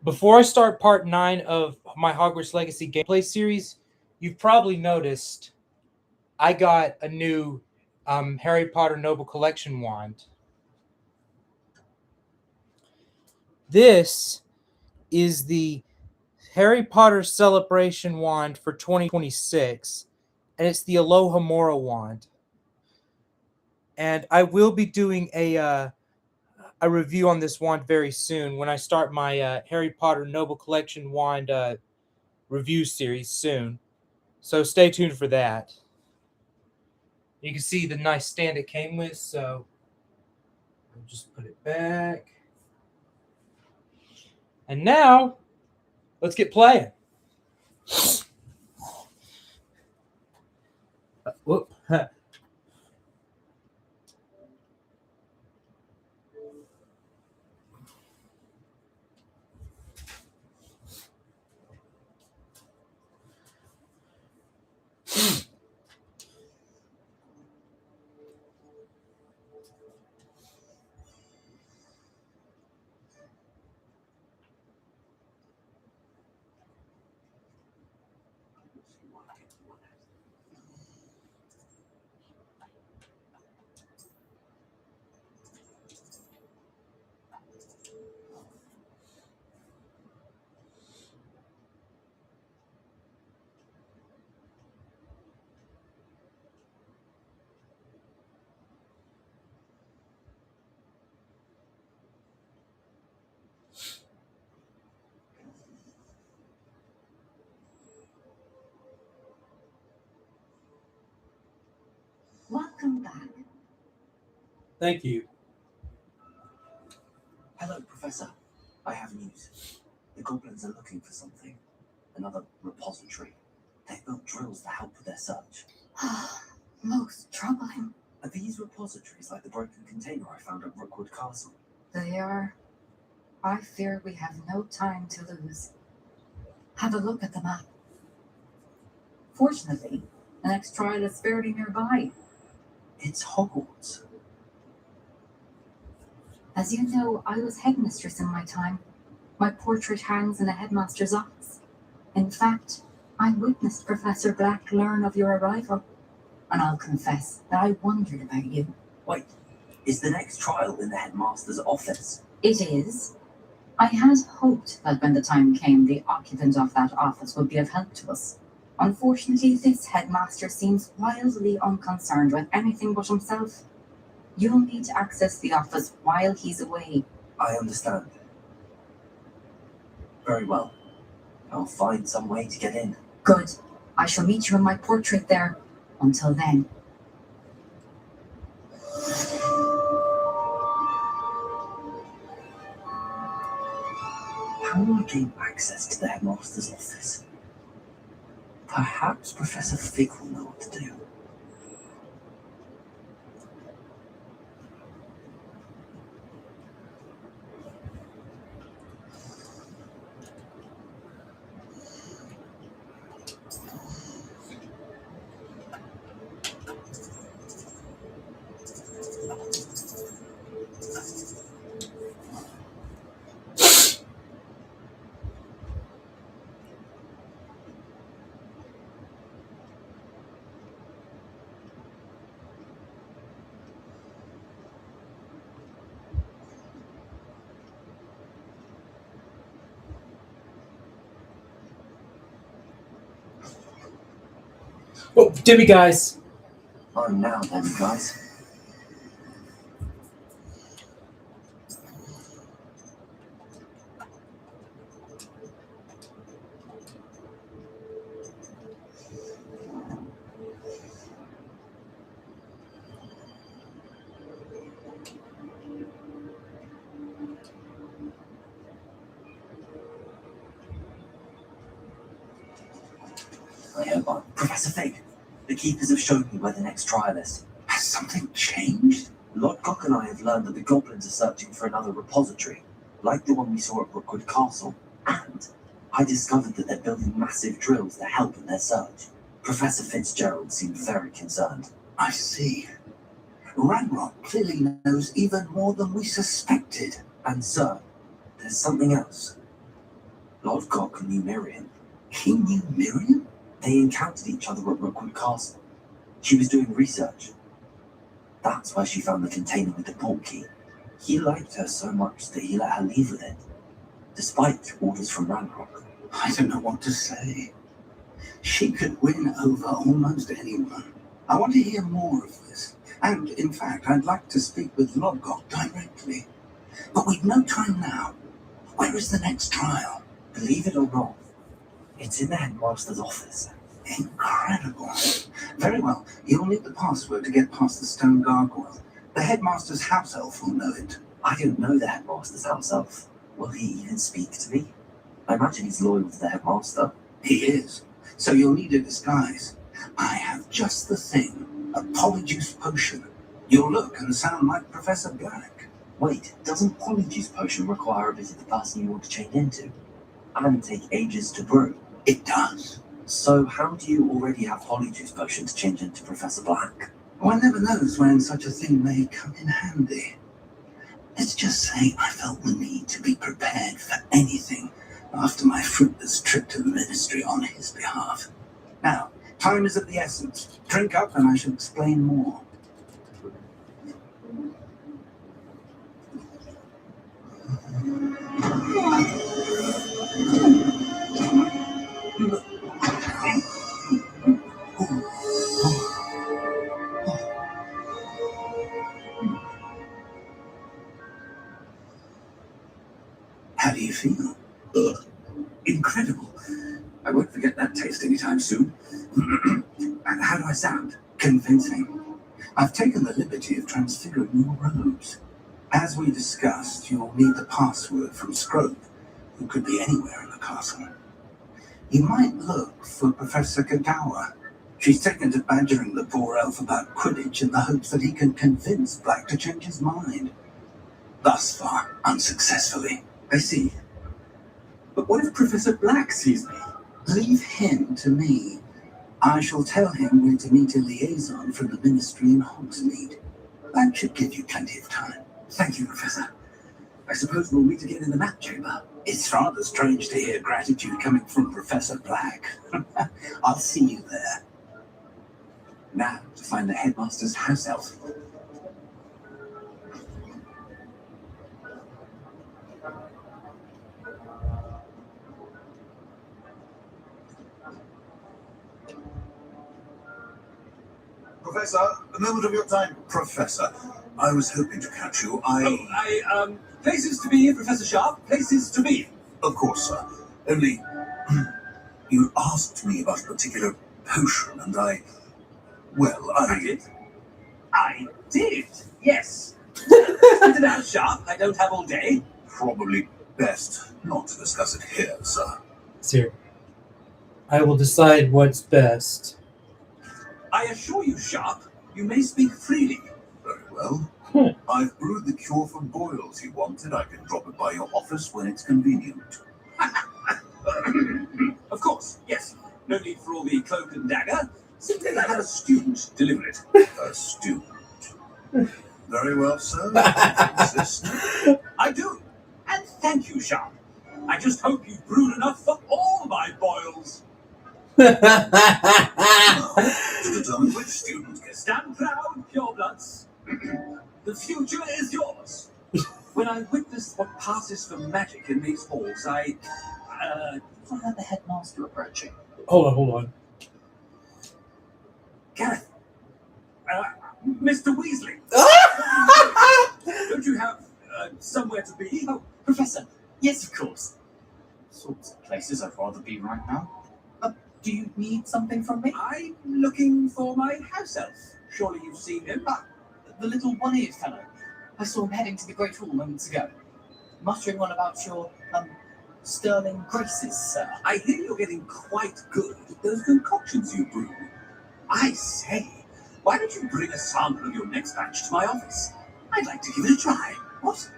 Before I start part 9 of my Hogwarts Legacy gameplay series, you've probably noticed I got a new Harry Potter Noble Collection wand. This is the Harry Potter Celebration wand for 2026, and it's the Aloha Mora wand. And I will be doing a review on this wand very soon when I start my Harry Potter Noble Collection wand review series soon. So stay tuned for that. You can see the nice stand it came with, so I'll just put it back. And now, let's get playing. Whoop. Welcome back. Thank you. Hello, Professor. I have news. The goblins are looking for something. Another repository. They've built drills to help with their search. Most troubling. Are these repositories like the broken container I found at Rookwood Castle? They are. I fear we have no time to lose. Have a look at the map. Fortunately, the next trial is fairly nearby. It's Hogwarts. As you know, I was headmistress in my time. My portrait hangs in the headmaster's office. In fact, I witnessed Professor Black learn of your arrival. And I'll confess that I wondered about you. Wait, is the next trial in the headmaster's office? It is. I had hoped that when the time came, the occupant of that office would be of help to us. Unfortunately, this headmaster seems wildly unconcerned with anything but himself. You'll need to access the office while he's away. I understand. Very well. I'll find some way to get in. Good. I shall meet you in my portrait there. Until then. How will I gain access to the headmaster's office? Perhaps Professor Fig will know what to do. Oh, dimmy guys. I'm now then, guys. I hereby, Professor Fig, the keepers have shown me where the next trial is. Has something changed? Lodgok and I have learned that the goblins are searching for another repository, like the one we saw at Rookwood Castle, and I discovered that they're building massive drills to help in their search. Professor Fitzgerald seemed very concerned. I see. Ranrock clearly knows even more than we suspected. And sir, there's something else. Lodgok knew Miriam. He knew Miriam? They encountered each other at Rookwood Castle. She was doing research. That's where she found the container with the portkey. He liked her so much that he let her leave with it, despite orders from Ranrock. I don't know what to say. She could win over almost anyone. I want to hear more of this. And, in fact, I'd like to speak with Lodgok directly. But we've no time now. Where is the next trial? Believe it or not, it's in the headmaster's office. Incredible. Very well. You'll need the password to get past the stone gargoyle. The headmaster's house elf will know it. I don't know the headmaster's house elf. Will he even speak to me? I imagine he's loyal to the headmaster. He is. So you'll need a disguise. I have just the thing. A polyjuice potion. You'll look and sound like Professor Black. Wait, doesn't Polyjuice Potion require a bit of the person you want to change into? And take ages to brew? It does. So how do you already have Polyjuice Potion to change into Professor Black? One never knows when such a thing may come in handy. Let's just say I felt the need to be prepared for anything after my fruitless trip to the ministry on his behalf. Now, time is of the essence. Drink up and I shall explain more. How do you feel? Incredible. I won't forget that taste anytime soon. And how do I sound? Convincing. I've taken the liberty of transfiguring your robes. As we discussed, you'll need the password from Scrope, who could be anywhere in the castle. You might look for Professor Kagawa. She's taken to badgering the poor elf about Quidditch in the hopes that he can convince Black to change his mind. Thus far, unsuccessfully. I see. But what if Professor Black sees me? Leave him to me. I shall tell him we're to meet a liaison from the ministry in Hogsmeade. That should give you plenty of time. Thank you, Professor. I suppose we'll meet again in the map chamber. It's rather strange to hear gratitude coming from Professor Black. I'll see you there. Now, to find the headmaster's house elf. Professor, a moment of your time. Professor, I was hoping to catch you. Places to be, Professor Sharp, places to be. Of course, sir. Only, you asked me about a particular potion, and I did. I did, yes. Spit it out, Sharp. I don't have all day. Probably best not to discuss it here, sir. Sir, I will decide what's best. I assure you, Sharp, you may speak freely. Very well. I've brewed the cure for boils you wanted. I can drop it by your office when it's convenient. Of course, yes. No need for all the cloak and dagger. Simply have a student deliver it. A student. Very well, sir. If you insist. I do. And thank you, Sharp. I just hope you've brewed enough for all my boils. To determine which student gets Stand proud, purebloods. The future is yours. When I witnessed what passes for magic in these halls, I had the headmaster approaching. Hold on. Gareth, Mr. Weasley. Don't you have somewhere to be? Oh, Professor. Yes, of course. Sorts of places I'd rather be right now. Do you need something from me? I'm looking for my house elf. Surely you've seen him. The little one-eared fellow. I saw him heading to the Great Hall moments ago, muttering on about your, sterling graces, sir. I hear you're getting quite good at those concoctions you brew. I say, why don't you bring a sample of your next batch to my office? I'd like to give it a try. What?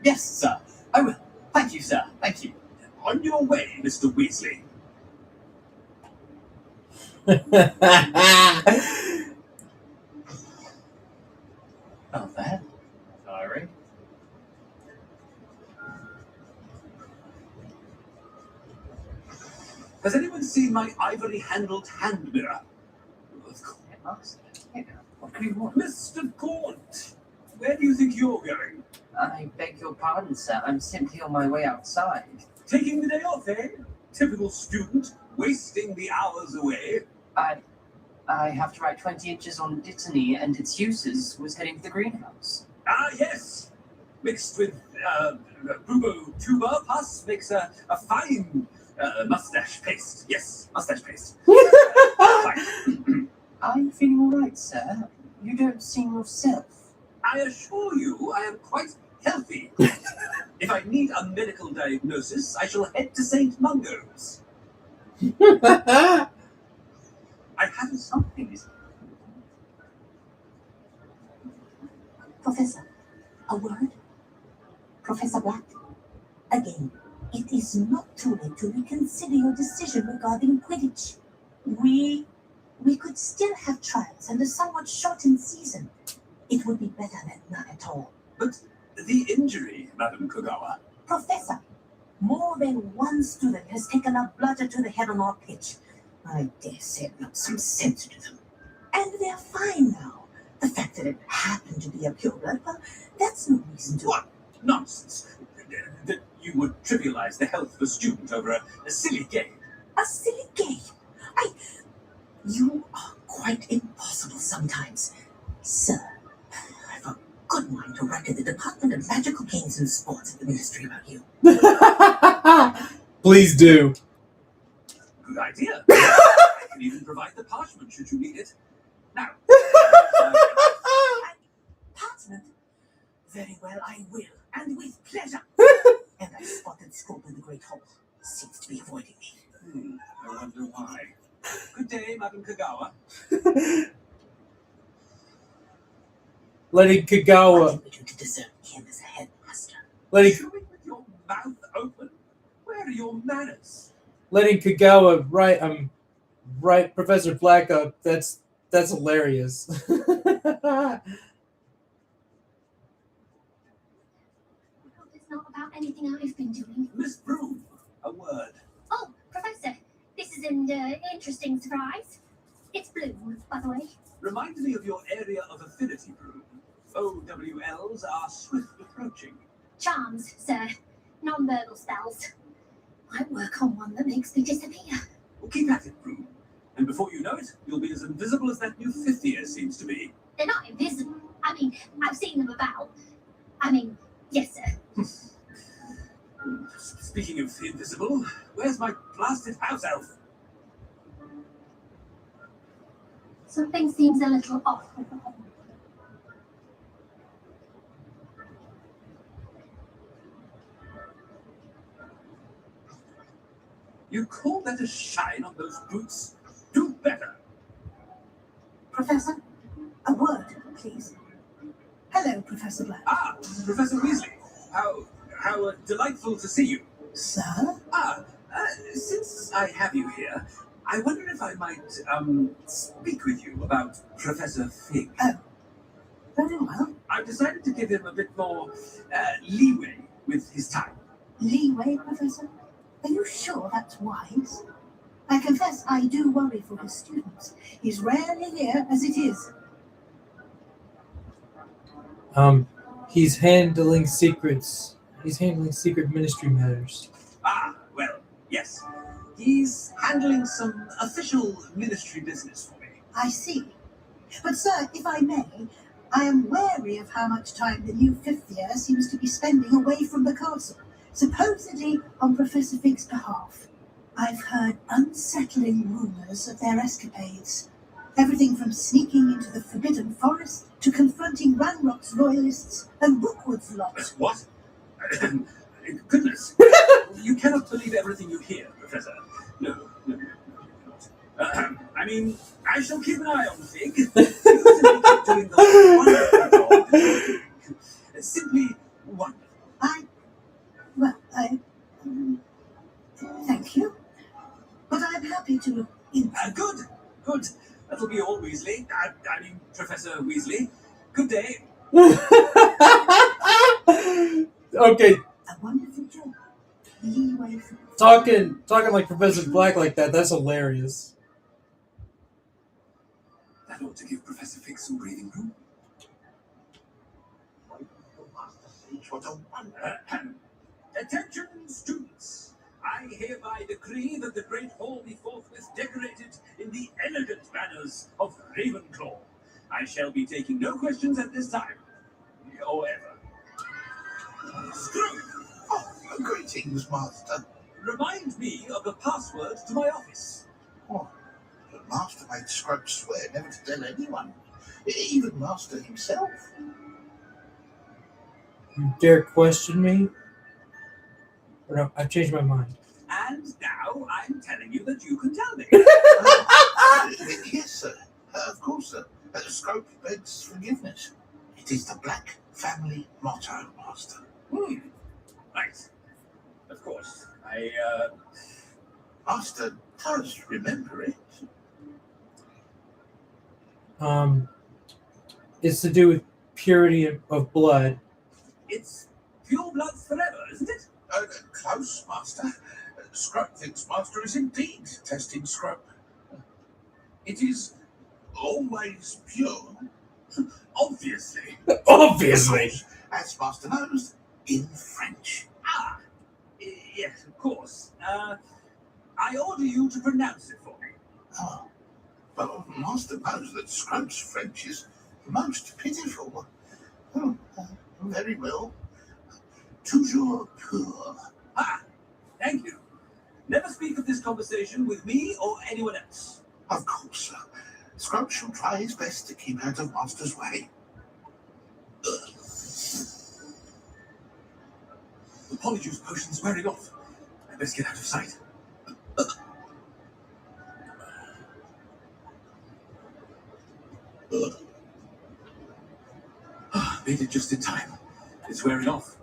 Yes, sir. I will. Thank you, sir. Thank you. On your way, Mr. Weasley. Oh, there. Diary. Has anyone seen my ivory-handled hand mirror? Of course. Headmaster? Yeah. What could you want? Mr. Gaunt, where do you think you're going? I beg your pardon, sir. I'm simply on my way outside. Taking the day off, eh? Typical student, wasting the hours away. I have to write 20 inches on Dittany and its uses. Was heading to the greenhouse. Ah, yes. Mixed with Bubo tuber pus makes a fine mustache paste. Yes, mustache paste. Fine. Are you feeling all right, sir? You don't seem yourself. I assure you, I am quite healthy. If I need a medical diagnosis, I shall head to St. Mungo's. I haven't something. Professor, a word? Professor Black, again, it is not too late to reconsider your decision regarding Quidditch. We could still have trials and a somewhat shortened season. It would be better than none at all. But the injury, Madam Kogawa. Professor, more than one student has taken a bludger to the head on our pitch. I dare say it knocked some sense into them. And they're fine now. The fact that it happened to be a pureblood, well, that's no reason to... What? Nonsense. That you would trivialize the health of a student over a silly game. A silly game? You are quite impossible sometimes. Sir, I've a good mind to write to the Department of Magical Games and Sports at the Ministry about you. Please do. Good idea. I can even provide the parchment should you need it. Now. Parchment? Very well, I will, and with pleasure. And I spotted Scope in the Great Hall. Seems to be avoiding me. I wonder why. Good day, Madam Kogawa. Letting Kagawa. What did we do to deserve him as a headmaster? Letting Chewing with your mouth open? Where are your manners? Kagawa write Professor Black up. That's hilarious. It's not about anything I've been doing. Miss Broom, a word. Oh, Professor, this is an interesting surprise. It's blue, by the way. Reminds me of your area of affinity, Broom. OWLs are swift approaching. Charms, sir. Non-verbal spells. Might work on one that makes me disappear. Well, keep at it, Broom. And before you know it, you'll be as invisible as that new fifth year seems to be. They're not invisible. I mean, I've seen them about. Yes, sir. Speaking of invisible, where's my blasted house elf? Something seems a little off with the whole. You call that a shine on those boots? Do better. Professor, a word, please. Hello, Professor Black. Ah, Professor Weasley. How delightful to see you. Sir? Since I have you here, I wonder if I might, speak with you about Professor Fig. Oh, very well. I've decided to give him a bit more, leeway with his time. Leeway, Professor? Are you sure that's wise? I confess I do worry for his students. He's rarely here as it is. He's handling secrets. He's handling secret ministry matters. Ah, well, yes. He's handling some official ministry business for me. I see. But, sir, if I may, I am wary of how much time the new fifth year seems to be spending away from the castle, supposedly on Professor Fig's behalf. I've heard unsettling rumors of their escapades. Everything from sneaking into the Forbidden Forest to confronting Ranrock's loyalists and Rookwood's lot. What? Goodness. You cannot believe everything you hear, Professor. No, not. I shall keep an eye on Fig. He seems to be doing the wonderful job that you're doing. Simply wonderful. Thank you. But I'm happy to look into Good. That'll be all, Weasley. Professor Weasley. Good day. Okay. a wonderful job. Leeway for talking like Professor Black like that. That's hilarious. That ought to give Professor Fig some breathing room. What a wonder. Attention, students! I hereby decree that the Great Hall be forthwith decorated in the elegant manners of Ravenclaw. I shall be taking no questions at this time, or ever. Screw! Oh, greetings, Master. Remind me of the password to my office. Oh, the Master made Scrub swear never to tell anyone, even Master himself. You dare question me? Or no, I've changed my mind. And now I'm telling you that you can tell me. Yes, sir. Of course, sir. Scrub begs forgiveness. It is the Black family motto, Master. Right. Of course. Master does remember it. It's to do with purity of blood. It's pure blood forever, isn't it? Close, Master. Scrub thinks Master is indeed testing Scrub. It is always pure. Obviously. Obviously. As Master knows, in French. Ah, yes, of course. I order you to pronounce it for me. Oh, but Master knows that Scrub's French is most pitiful. Oh, very well. Toujours pur. Ah, thank you. Never speak of this conversation with me or anyone else. Of course, sir. Scrub shall try his best to keep out of Master's way. The polyjuice potion's wearing off. I best get out of sight. Made it just in time. It's wearing off.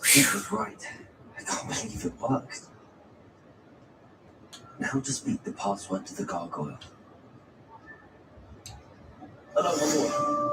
He was right. I can't believe it worked. Now to speak the password to the gargoyle. Hello, Hogwarts.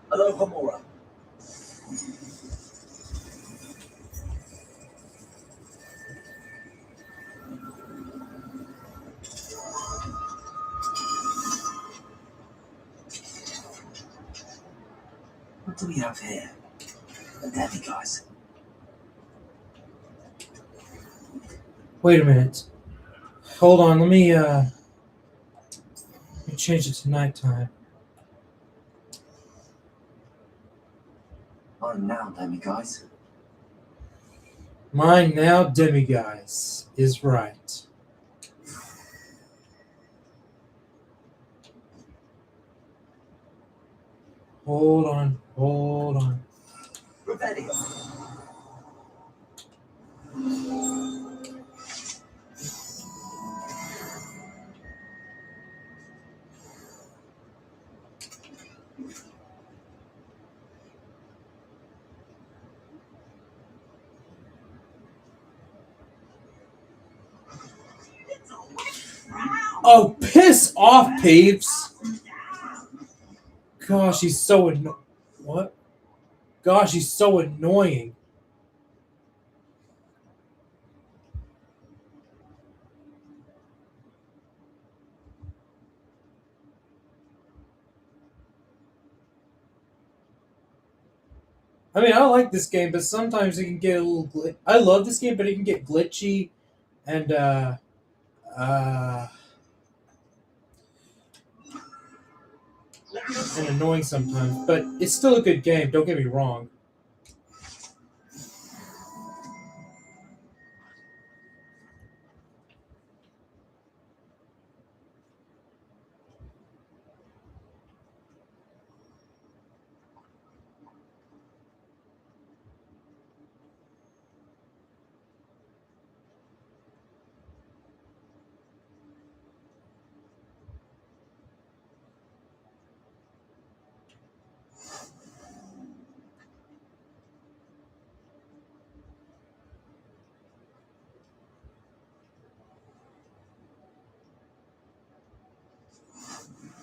Hello, Homura. What do we have here? A demiguise. Wait a minute. Hold on, let me change it to nighttime. I'm now demiguise. Mine now, demiguise, is right. Hold on. Revelio. Oh, piss off, Peeps! Gosh, he's so what? Gosh, he's so annoying. I mean, I like this game, but sometimes it can get a little I love this game, but it can get glitchy and and annoying sometimes. But it's still a good game. Don't get me wrong.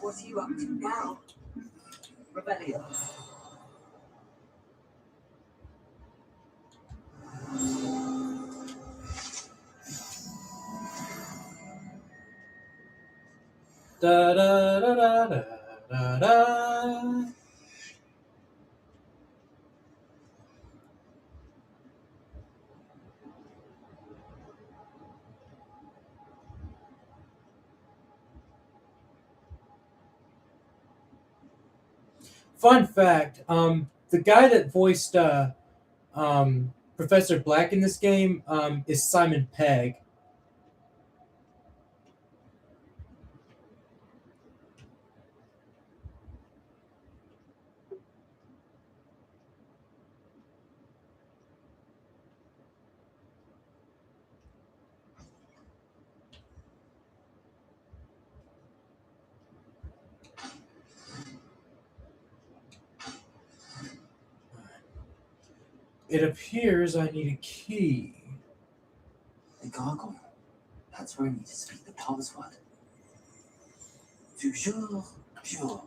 What are you up to now? Rebellion. Da da da da da da da. Fun fact: the guy that voiced Professor Black in this game is Simon Pegg. It appears I need a key. The gargoyle. That's where I need to speak the password. Toujours pure.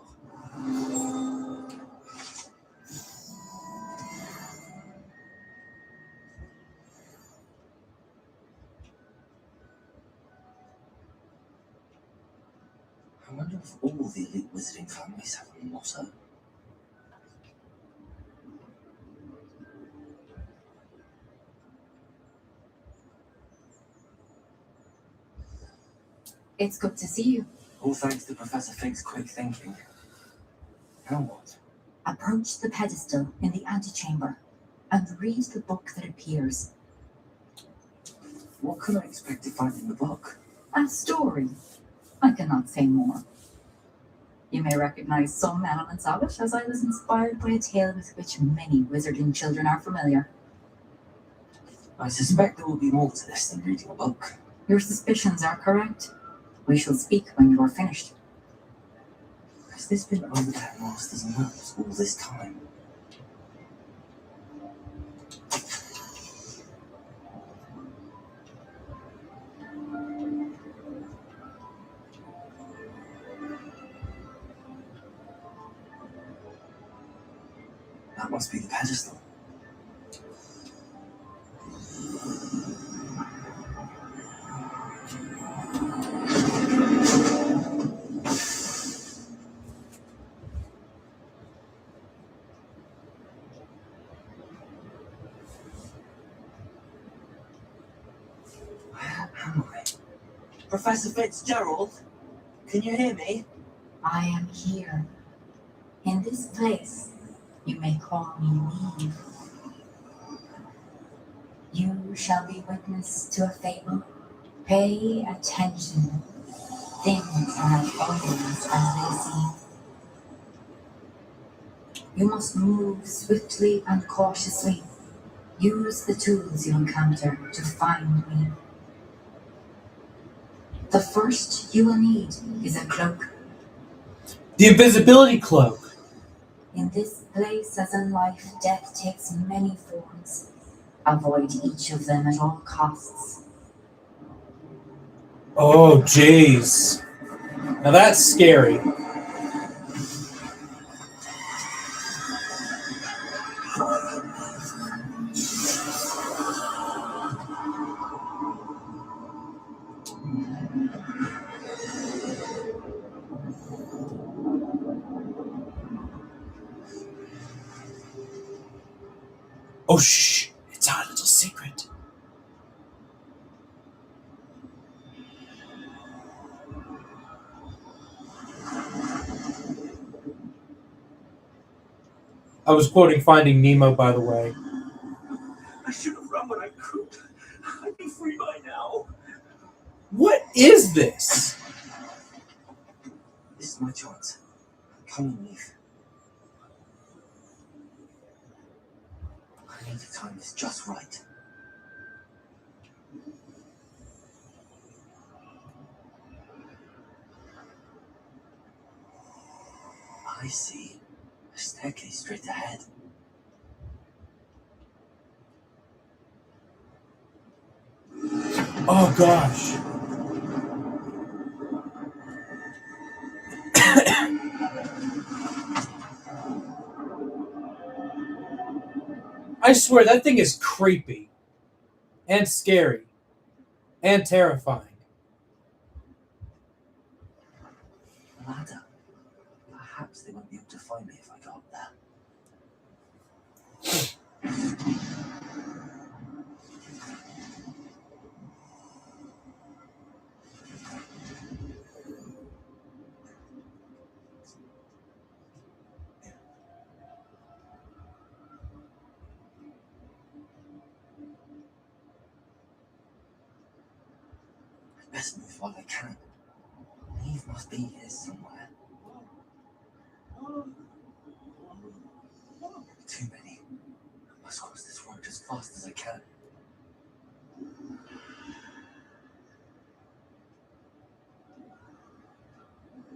I wonder if all the elite wizarding families have a motto. It's good to see you. All thanks to Professor Fig's quick thinking. Now what? Approach the pedestal in the antechamber and read the book that appears. What can I expect to find in the book? A story. I cannot say more. You may recognize some elements of it, as I was inspired by a tale with which many wizarding children are familiar. I suspect there will be more to this than reading a book. Your suspicions are correct. We shall speak when you are finished. Has this been over the headmaster's nose all this time? That must be the pedestal. Where am I? Professor Fitzgerald? Can you hear me? I am here. In this place, you may call me Neve. You shall be witness to a fable. Pay attention. Things are not always as they seem. You must move swiftly and cautiously. Use the tools you encounter to find me. The first you will need is a cloak. The invisibility cloak. In this place as in life, death takes many forms. Avoid each of them at all costs. Oh, jeez. Now that's scary. Oh, shh. It's our little secret. I was quoting Finding Nemo, by the way. I should have run when I could. I'd be free by now. What is this? This is my chance. Come on, Neve. I need to time this just right. I see. A staircase straight ahead. Oh, gosh. I swear that thing is creepy and scary and terrifying. Ladder. Perhaps they won't be able to find me if I go up there. I best move while I can. Eve must be here somewhere. Too many. I must cross this road as fast as I can.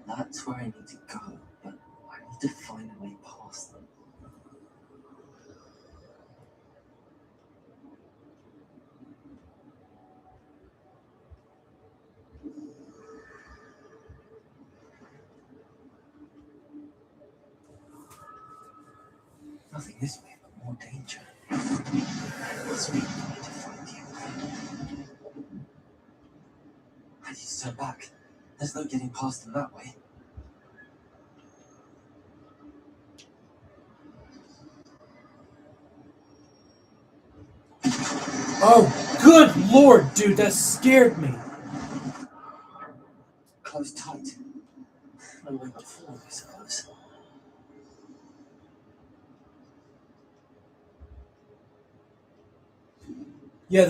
That's where I need to go, but I need to find a way past them. Nothing this way, but more danger. Must be a way to find you. I need to turn back. There's no getting past them that way. Oh, good lord, dude, that scared me. Close tight. No way but forward, I suppose. Yeah,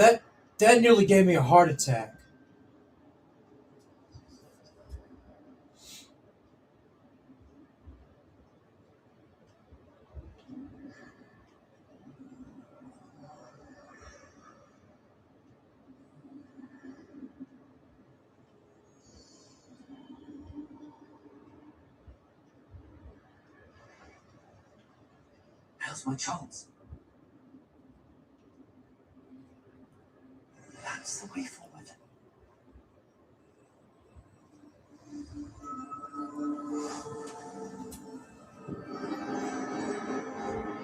that nearly gave me a heart attack. Now's my chance. That's the way forward.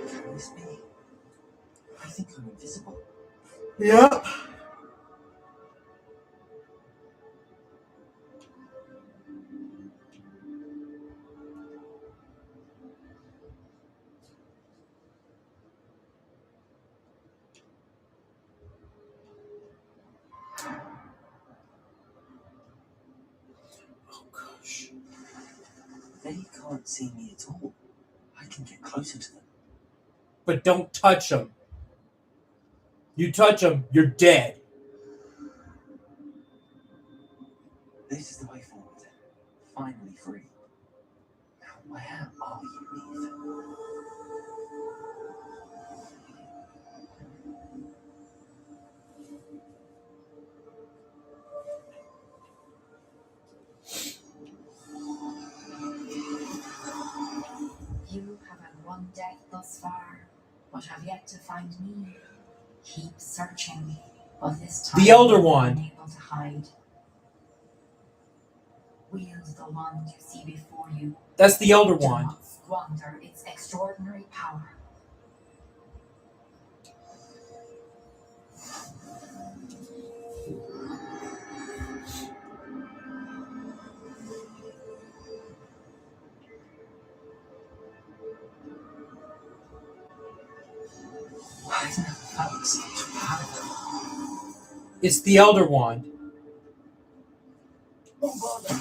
Can this be? I think I'm invisible. Yep. Oh gosh. They can't see me at all. I can get closer to them. But don't touch them. You touch them, you're dead. This is the way forward. Finally free. Now, where are you, Eve? You have had one death thus far, but have yet to find me. Keep searching, but this time The Elder you are Wand. unable to hide. Wield the wand you see before you. That's the Elder Do Wand. not squander its extraordinary power. I've never felt such power. It's the Elder Wand. Oh, bother.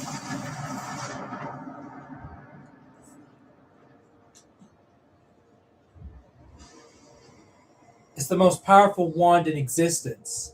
It's the most powerful wand in existence.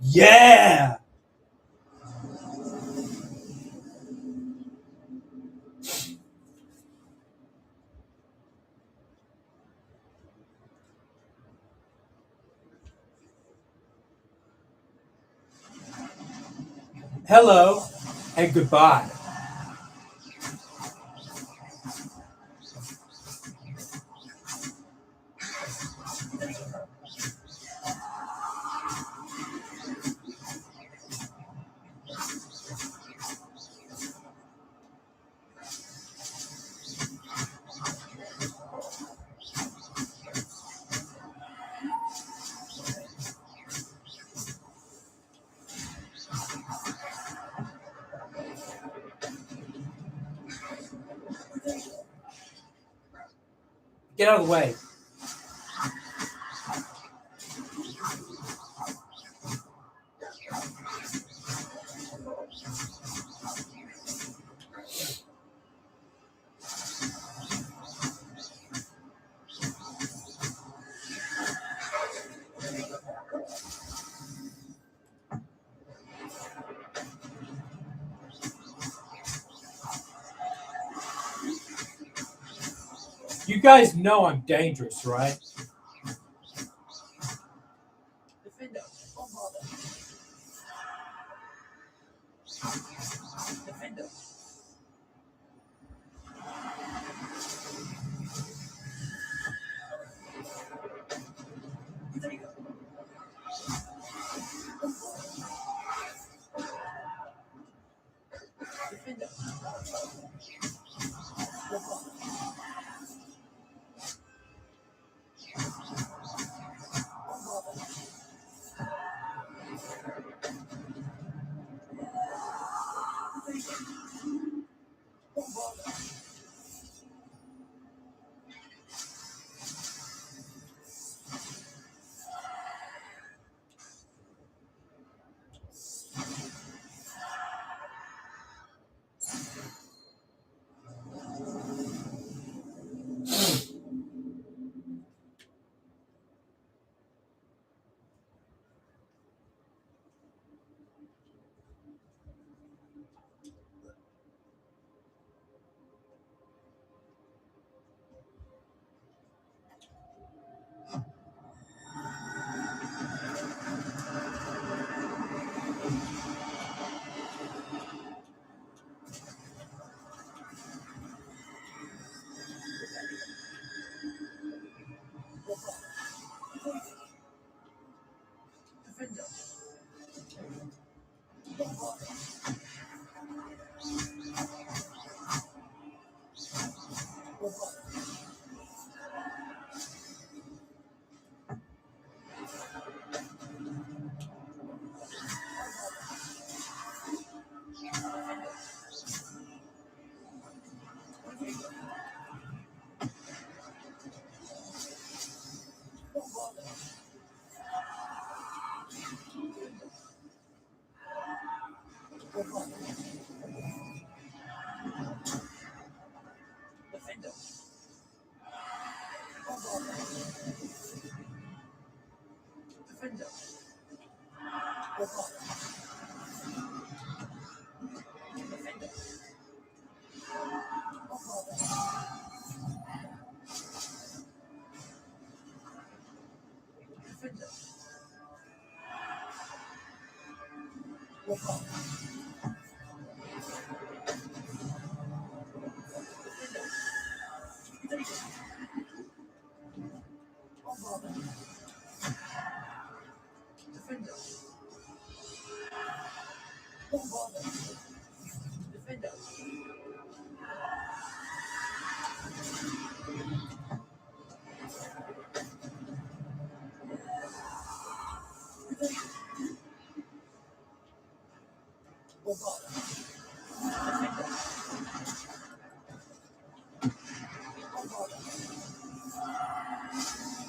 Yeah! Hello and goodbye. Get out of the way. You guys know I'm dangerous, right? Defender, on bother. Defender. There you go. Defender. Defender. Defender. Defender. Defender. Defender. Defender. Defender.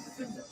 Defender.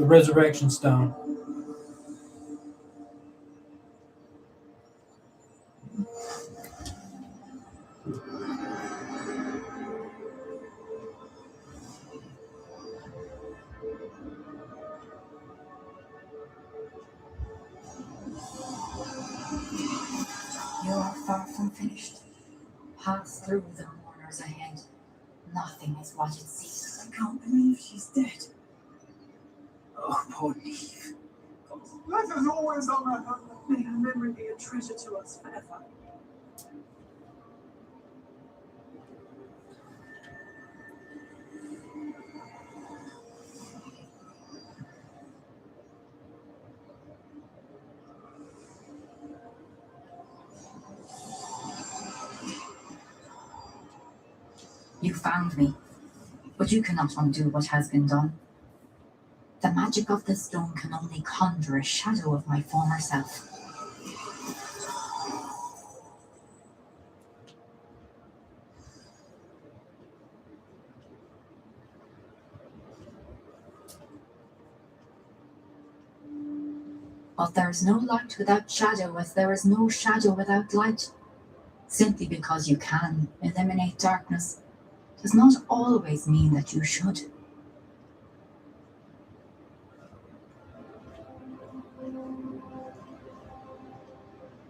The resurrection stone. You are far from finished. Pass through the mourners ahead. Nothing is what it seems. I can't believe she's dead. Oh, poor Neve. Let us always honor her. May her memory be a treasure to us forever. You found me, but you cannot undo what has been done. The magic of the stone can only conjure a shadow of my former self. But there is no light without shadow, as there is no shadow without light. Simply because you can eliminate darkness does not always mean that you should.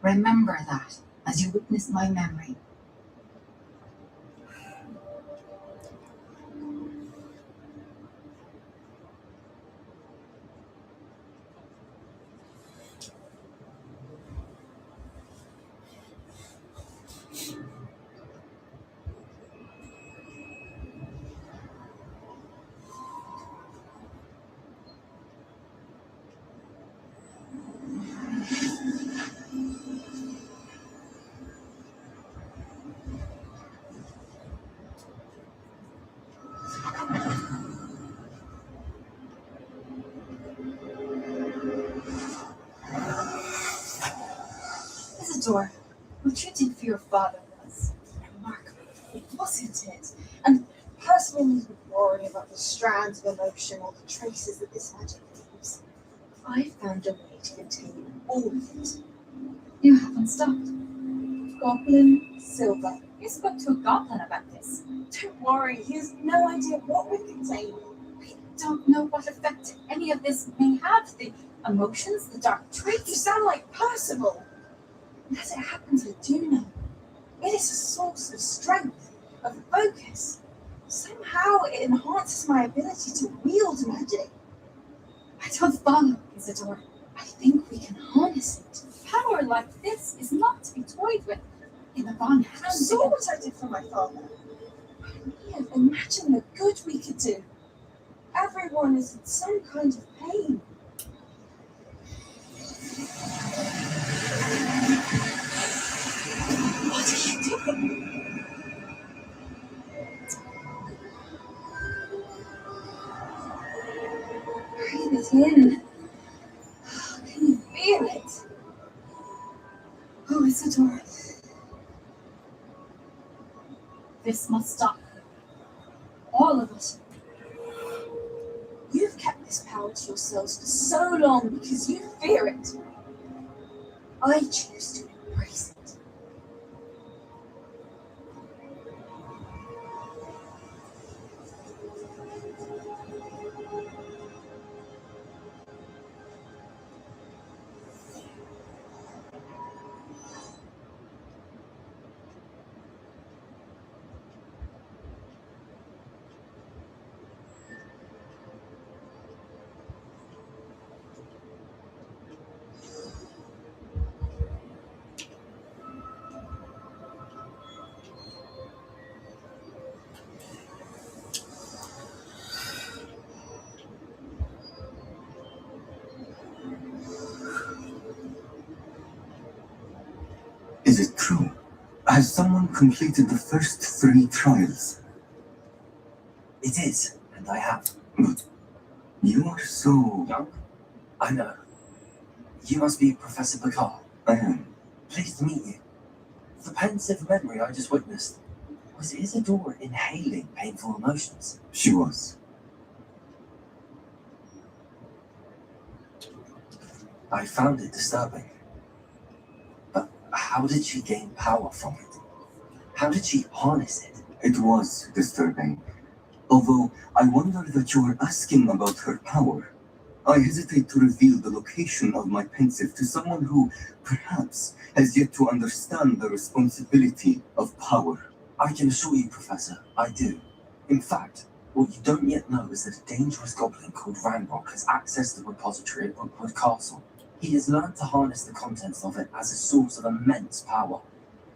Remember that as you witness my memory. Isidore, what you did for your father was remarkable, wasn't it? And personally, needn't worry about the strands of emotion or the traces that this magic leaves. I found a way to contain all of it. You haven't stopped. Goblin Silver. You spoke to a goblin about this. Don't worry, he has no idea what we're containing. We don't know what effect any of this may have. The emotions, the dark You traits. sound like Percival. And as it happens, I do know. It is a source of strength, of focus. Somehow it enhances my ability to wield magic. I don't follow, Isidore. I think we can harness it. Power like this is not to be toyed with. In the wrong I hands. saw what I did for my father. Man, imagine the good we could do. Everyone is in some kind of pain. What are you doing? Breathe it in. Can you feel it? Oh, Isidore. This must stop. All of it. You've kept this power to yourselves for so long because you fear it. I choose to embrace it. Is it true? Has someone completed the first 3 trials? It is, and I have. But you are so young. I know. You must be Professor Picard. I am. Pleased to meet you. The pensive memory I just witnessed, was Isidore inhaling painful emotions? She was. I found it disturbing. But how did she gain power from it? How did she harness it? It was disturbing. Although I wonder that you are asking about her power. I hesitate to reveal the location of my pensive to someone who, perhaps, has yet to understand the responsibility of power. I can assure you, Professor, I do. In fact, what you don't yet know is that a dangerous goblin called Ranrock has accessed the repository at Rookwood Castle. He has learned to harness the contents of it as a source of immense power.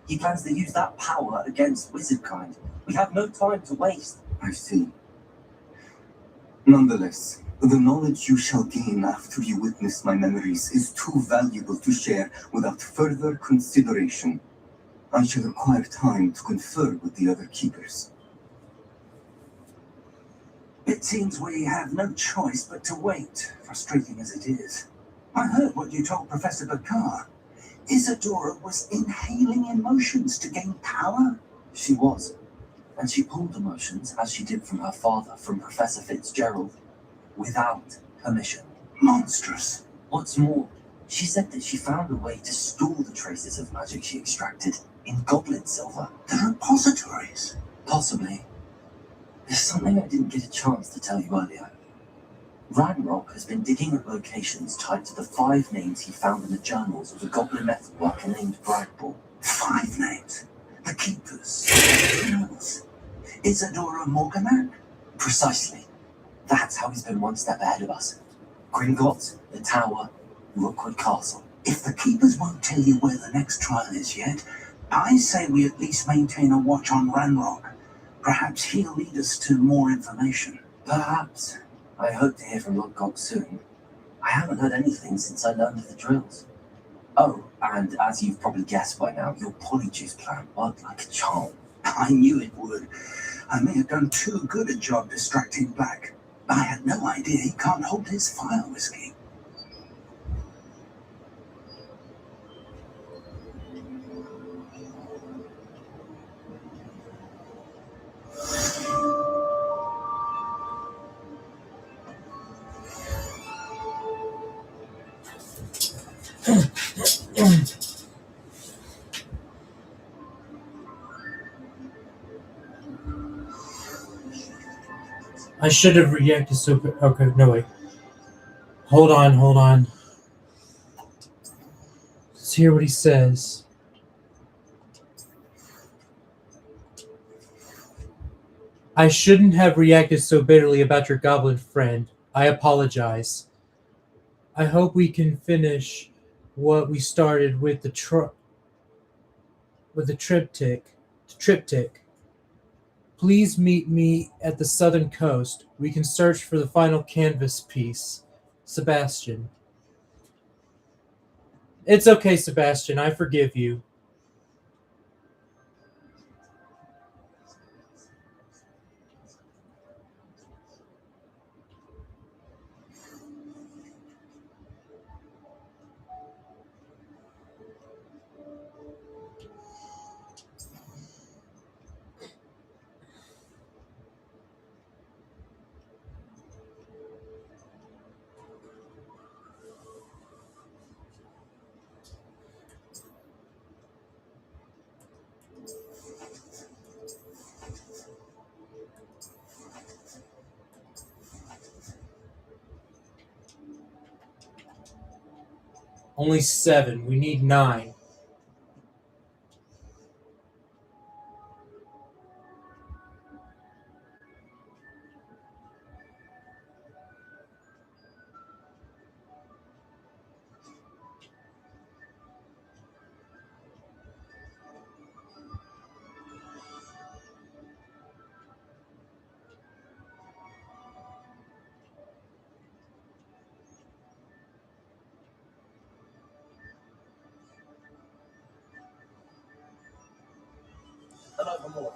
He plans to use that power against wizardkind. We have no time to waste. I see. Nonetheless, the knowledge you shall gain after you witness my memories is too valuable to share without further consideration. I shall require time to confer with the other keepers. It seems we have no choice but to wait, frustrating as it is. I heard what you told Professor Bakar. Isadora was inhaling emotions to gain power? She was. And she pulled emotions, as she did from her father, from Professor Fitzgerald, without permission. Monstrous. What's more, she said that she found a way to store the traces of magic she extracted in goblin silver. The repositories? Possibly. There's something I didn't get a chance to tell you earlier. Ranrock has been digging at locations tied to the 5 names he found in the journals of a goblin metalworker named Bragball. 5 names? The Keepers? Who else? Isadora Morganac? Precisely. That's how he's been one step ahead of us. Gringotts, the Tower, Rookwood Castle. If the Keepers won't tell you where the next trial is yet, I say we at least maintain a watch on Ranrock. Perhaps he'll lead us to more information. Perhaps. I hope to hear from Lodgok soon. I haven't heard anything since I learned of the drills. Oh, and as you've probably guessed by now, your polyjuice plan worked like a charm. I knew it would. I may have done too good a job distracting Black. I had no idea he can't hold his fire whiskey. I should have reacted so. Okay, no wait. Hold on. Let's hear what he says. I shouldn't have reacted so bitterly about your goblin friend. I apologize. I hope we can finish what we started with the triptych. Please meet me at the southern coast. We can search for the final canvas piece. Sebastian. It's okay, Sebastian. I forgive you. Only 7. We need 9. Hello, more.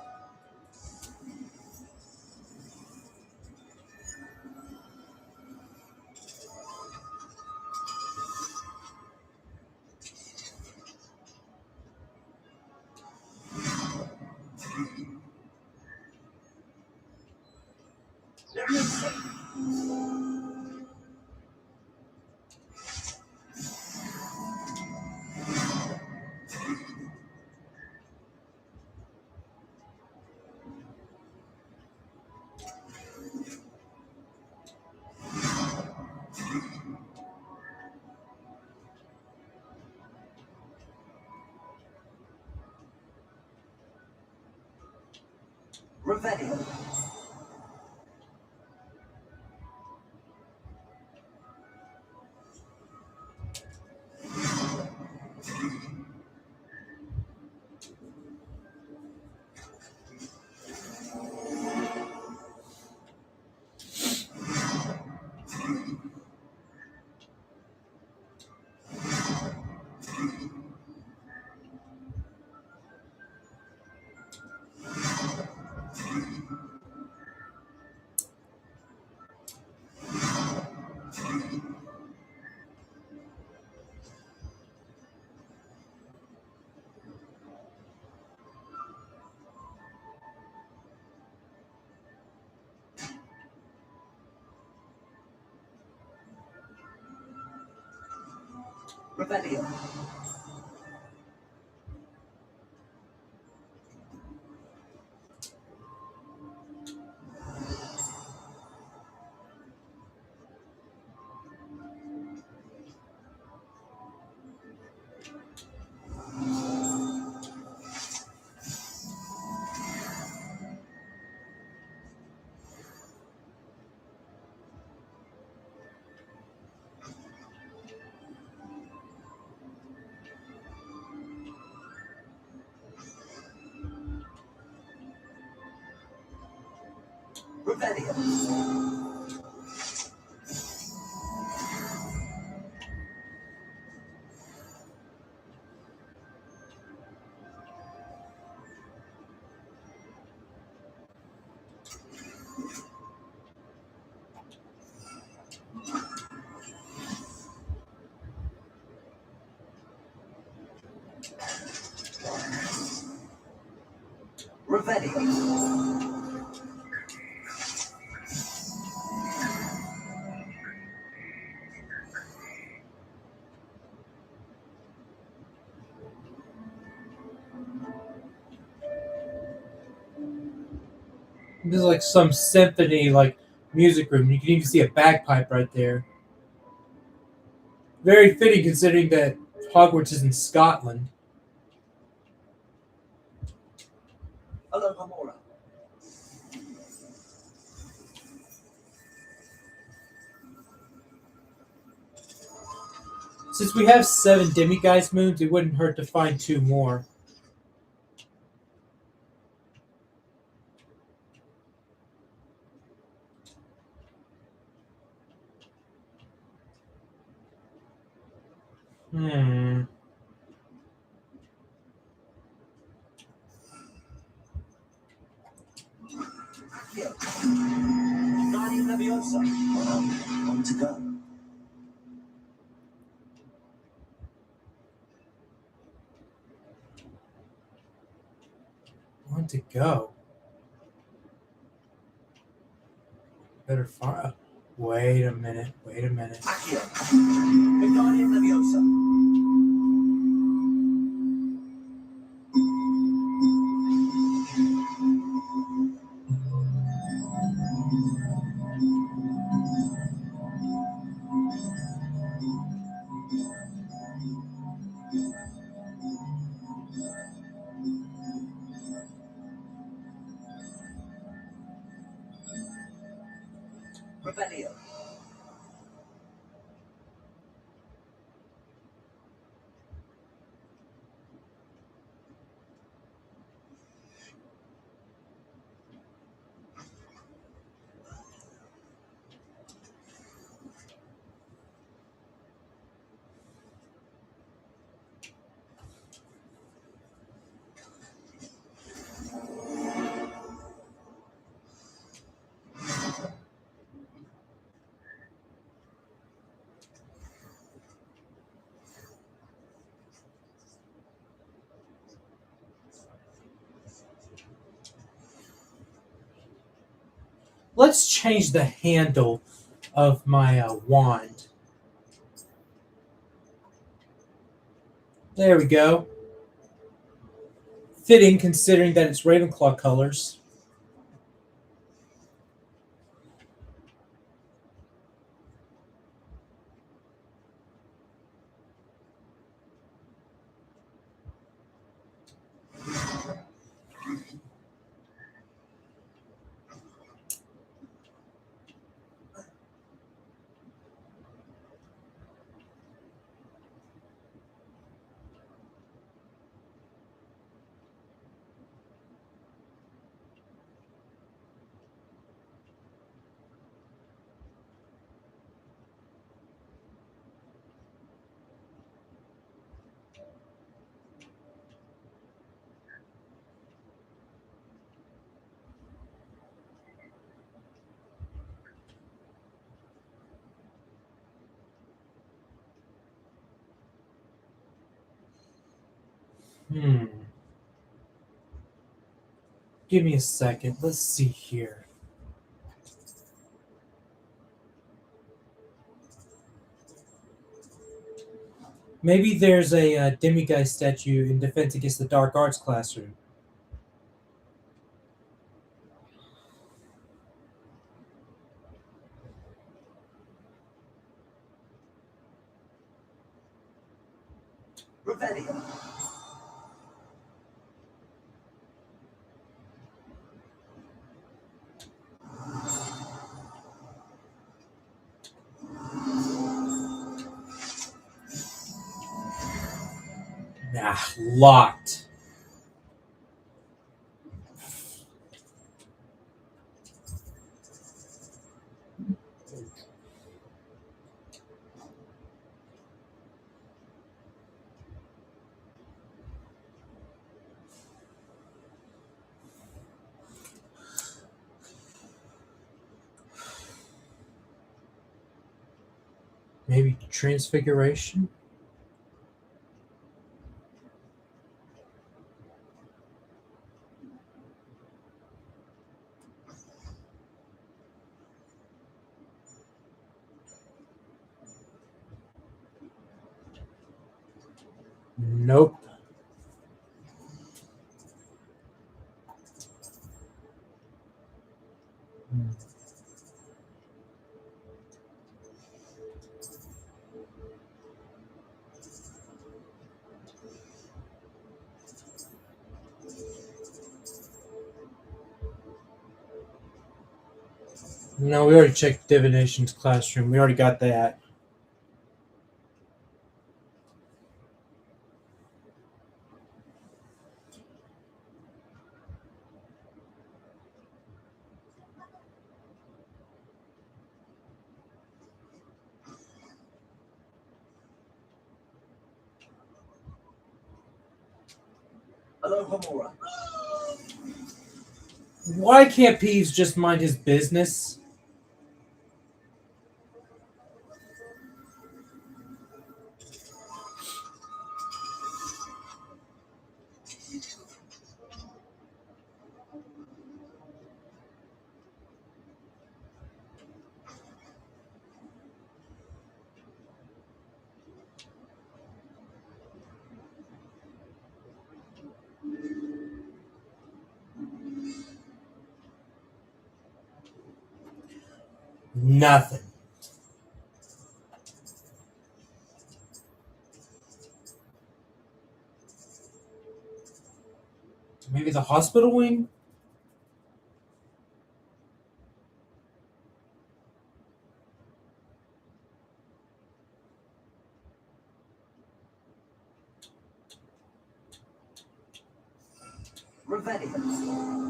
Revelio. Revelio. Revelio. Revelio. This is like some symphony, like music room. You can even see a bagpipe right there. Very fitting considering that Hogwarts is in Scotland. Hello, Hamora. Since we have 7 demiguise moons, it wouldn't hurt to find 2 more. Hmm. Guardian Leviosa. On to go. Want to go. Better find. Wait a minute. Wait a minute. Accio. Guardian Leviosa. Revelio. Let's change the handle of my wand. There we go. Fitting considering that it's Ravenclaw colors. Give me a second. Let's see here. Maybe there's a demiguise statue in Defense Against the Dark Arts classroom. Revelio. Nah, locked. Maybe transfiguration? Nope. No, we already checked divination's classroom. We already got that. Hello, Homura. Why can't Peeves just mind his business? Nothing. Maybe the hospital wing? Revelio.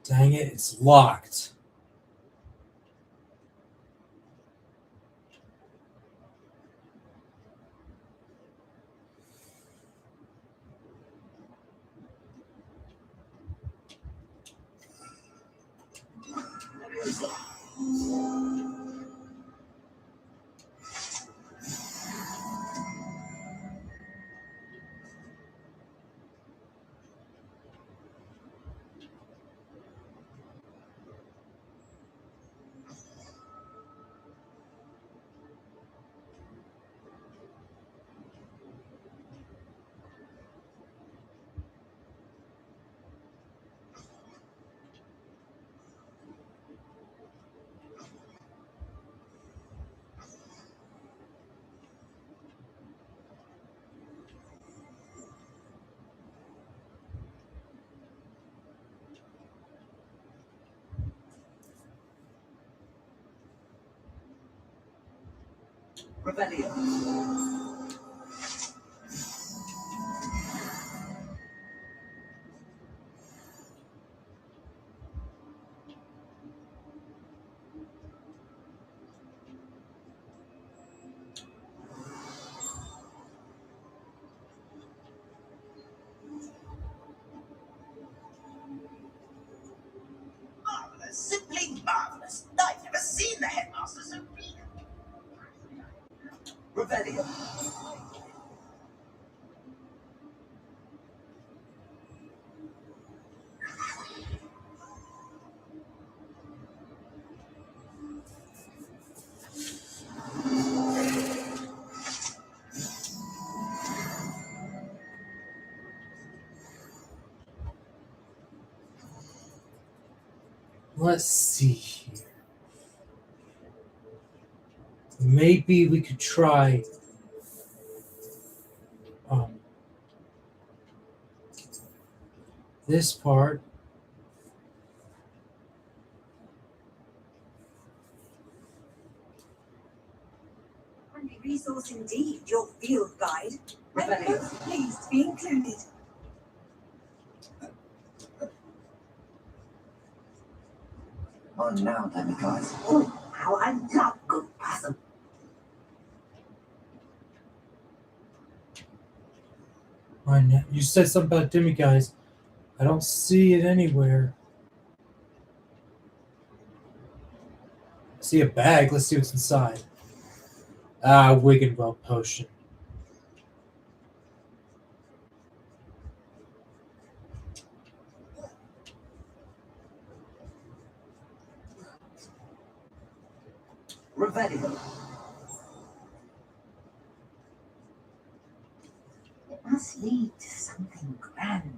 Dang it, it's locked. Revelio. seen the headmaster, so Revelio. Let's see here. Maybe we could try this part. Handy resource indeed, your field guide. I'm most pleased to be included. On now, then, guys. Oh, how I love good possum. You said something about demigods. I don't see it anywhere. I see a bag. Let's see what's inside. Wiggenweld potion. Revelio. It must lead to something grand.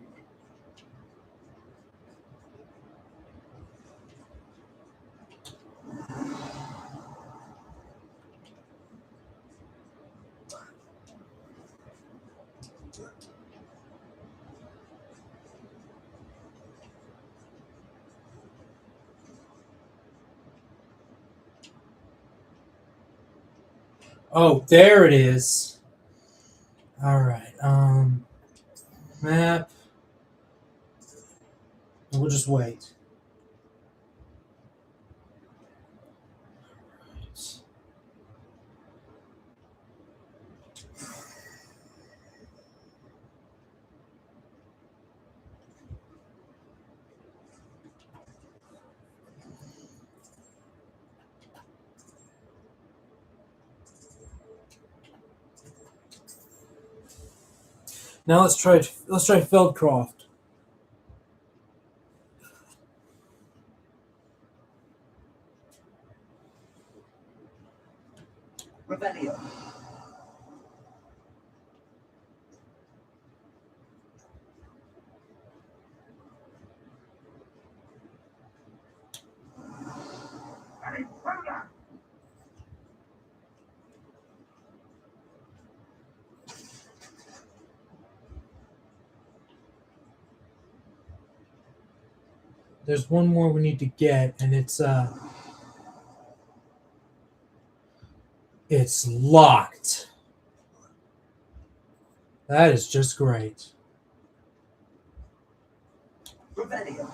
Oh, there it is. All right. Map. We'll just wait. Now let's try Feldcroft. Revelio. There's one more we need to get, and it's locked. That is just great. Revelio.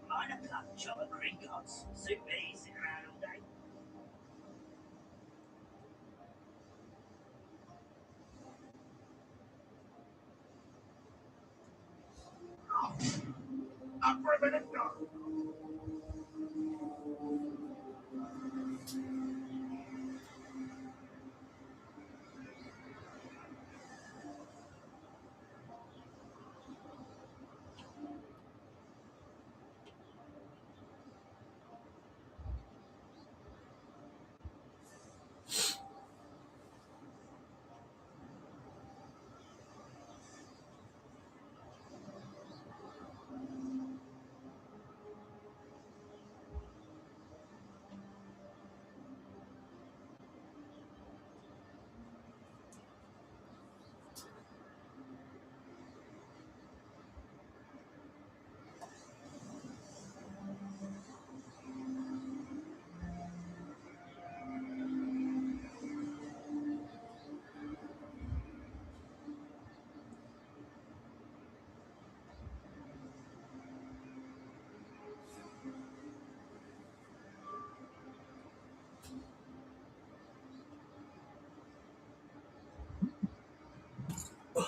Mind a clutch of a Gringotts. Suit me, sit around all day. Up for a minute, no.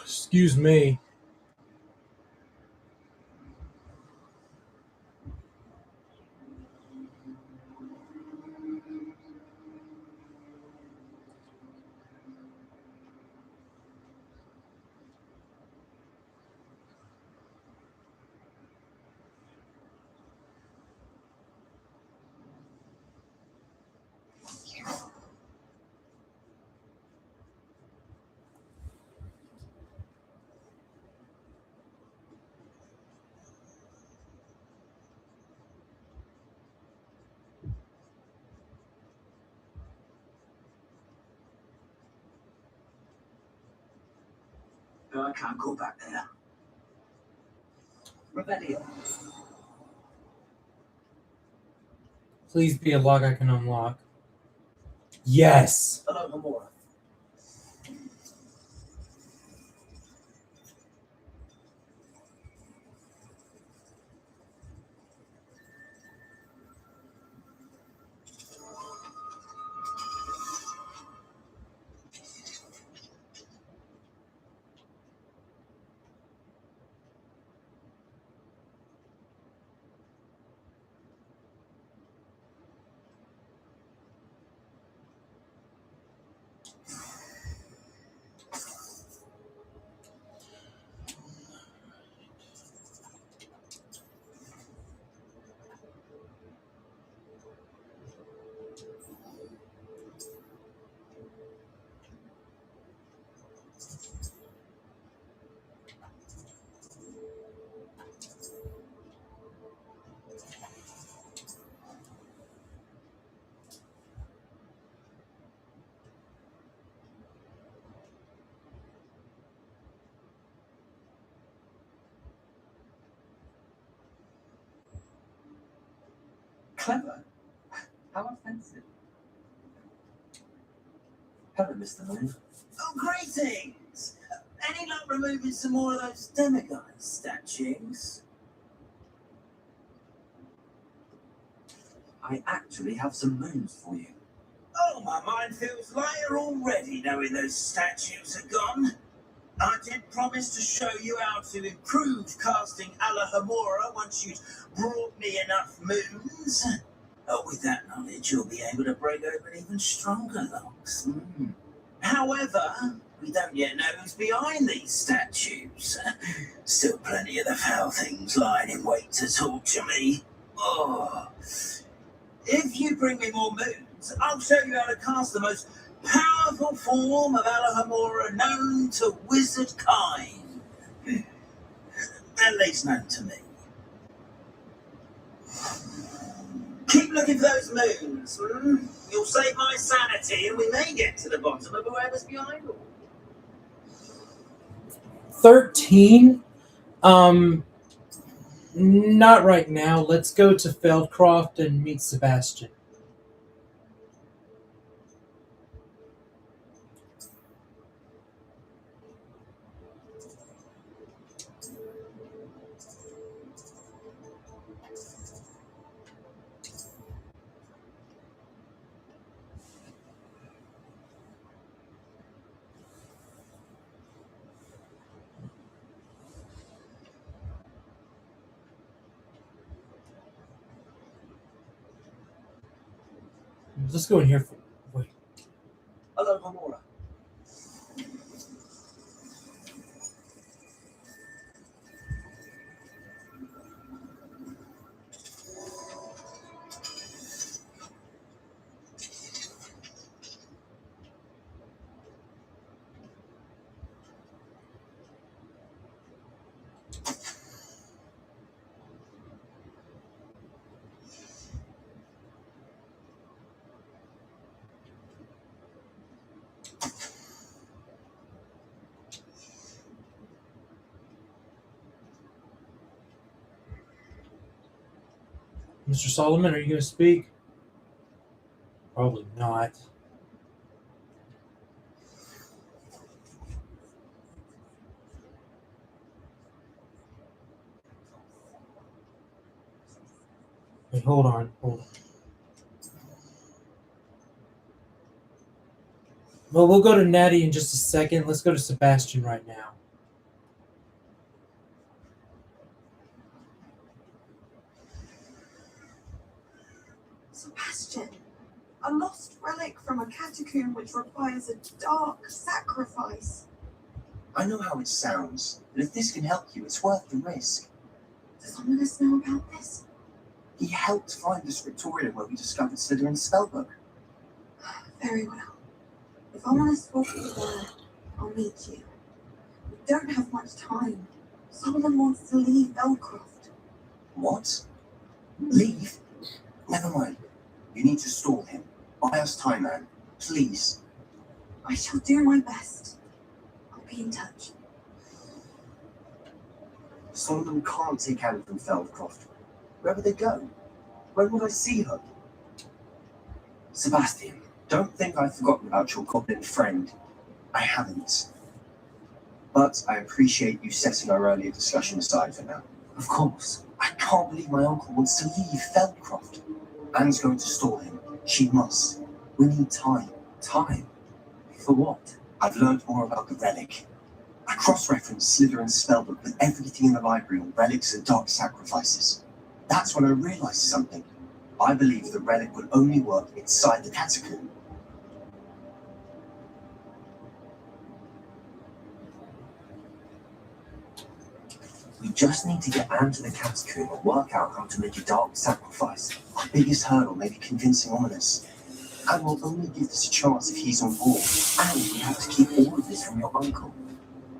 Excuse me. No, I can't go back there. Rebellion. Please be a lock I can unlock. Yes! Hello, Hamura. Clever? How offensive. Hello, Mr. Moon. Oh, greetings! Any luck removing some more of those demigod statues? I actually have some moons for you. Oh, my mind feels lighter already knowing those statues are gone. I did promise to show you how to improve casting Alahamora once you'd brought me enough moons. Oh, with that knowledge, you'll be able to break open even stronger locks. However, we don't yet know who's behind these statues. Still plenty of the foul things lying in wait to torture me. Oh. If you bring me more moons, I'll show you how to cast the most powerful form of Alahamora known to wizard kind. At least known to me. Keep looking for those moons. You'll save my sanity and we may get to the bottom of whoever's behind them. 13? Not right now. Let's go to Feldcroft and meet Sebastian. Let's go in here. Wait. Hello, Hamura. Mr. Solomon, are you going to speak? Probably not. Wait, hold on. Well, we'll go to Natty in just a second. Let's go to Sebastian right now. Sebastian, a lost relic from a catacomb which requires a dark sacrifice. I know how it sounds, but if this can help you, it's worth the risk. Does Ominous know about this? He helped find the scriptorium where we discovered Slytherin's spellbook. Very well. If Ominous will be there, I'll meet you. We don't have much time. Solomon wants to leave Belcroft. What? Leave? Never mind. You need to stall him. Buy us time, Anne. Please. I shall do my best. I'll be in touch. Solomon can't take Anne from Feldcroft. Where would they go? When would I see her? Sebastian, don't think I've forgotten about your goblin friend. I haven't. But I appreciate you setting our earlier discussion aside for now. Of course. I can't believe my uncle wants to leave Feldcroft. Anne's going to stall him. She must. We need time. Time? For what? I've learned more about the relic. I cross-referenced Slytherin's spellbook with everything in the library on relics and dark sacrifices. That's when I realized something. I believe the relic will only work inside the catacomb. We just need to get Anne to the catacomb and work out how to make a dark sacrifice. Our biggest hurdle may be convincing Ominous. And we'll only give this a chance if he's on board. And we have to keep all of this from your uncle.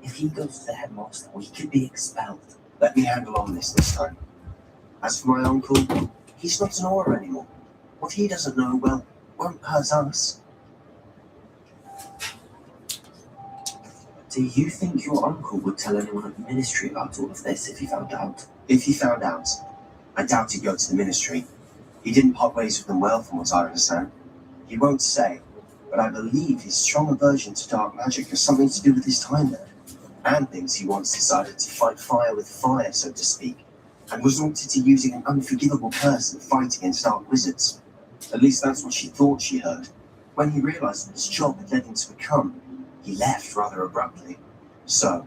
If he goes to the headmaster, we could be expelled. Let me handle Ominous this time. As for my uncle, he's not an aura anymore. What he doesn't know, well, won't hurt us. Do you think your uncle would tell anyone at the ministry about all of this if he found out? If he found out, I doubt he'd go to the ministry. He didn't part ways with them well, from what I understand. He won't say, but I believe his strong aversion to dark magic has something to do with his time there. Anne thinks he once decided to fight fire with fire, so to speak, and resorted to using an unforgivable curse in the fight against dark wizards. At least that's what she thought she heard. When he realized what his job had led him to become, he left rather abruptly. So,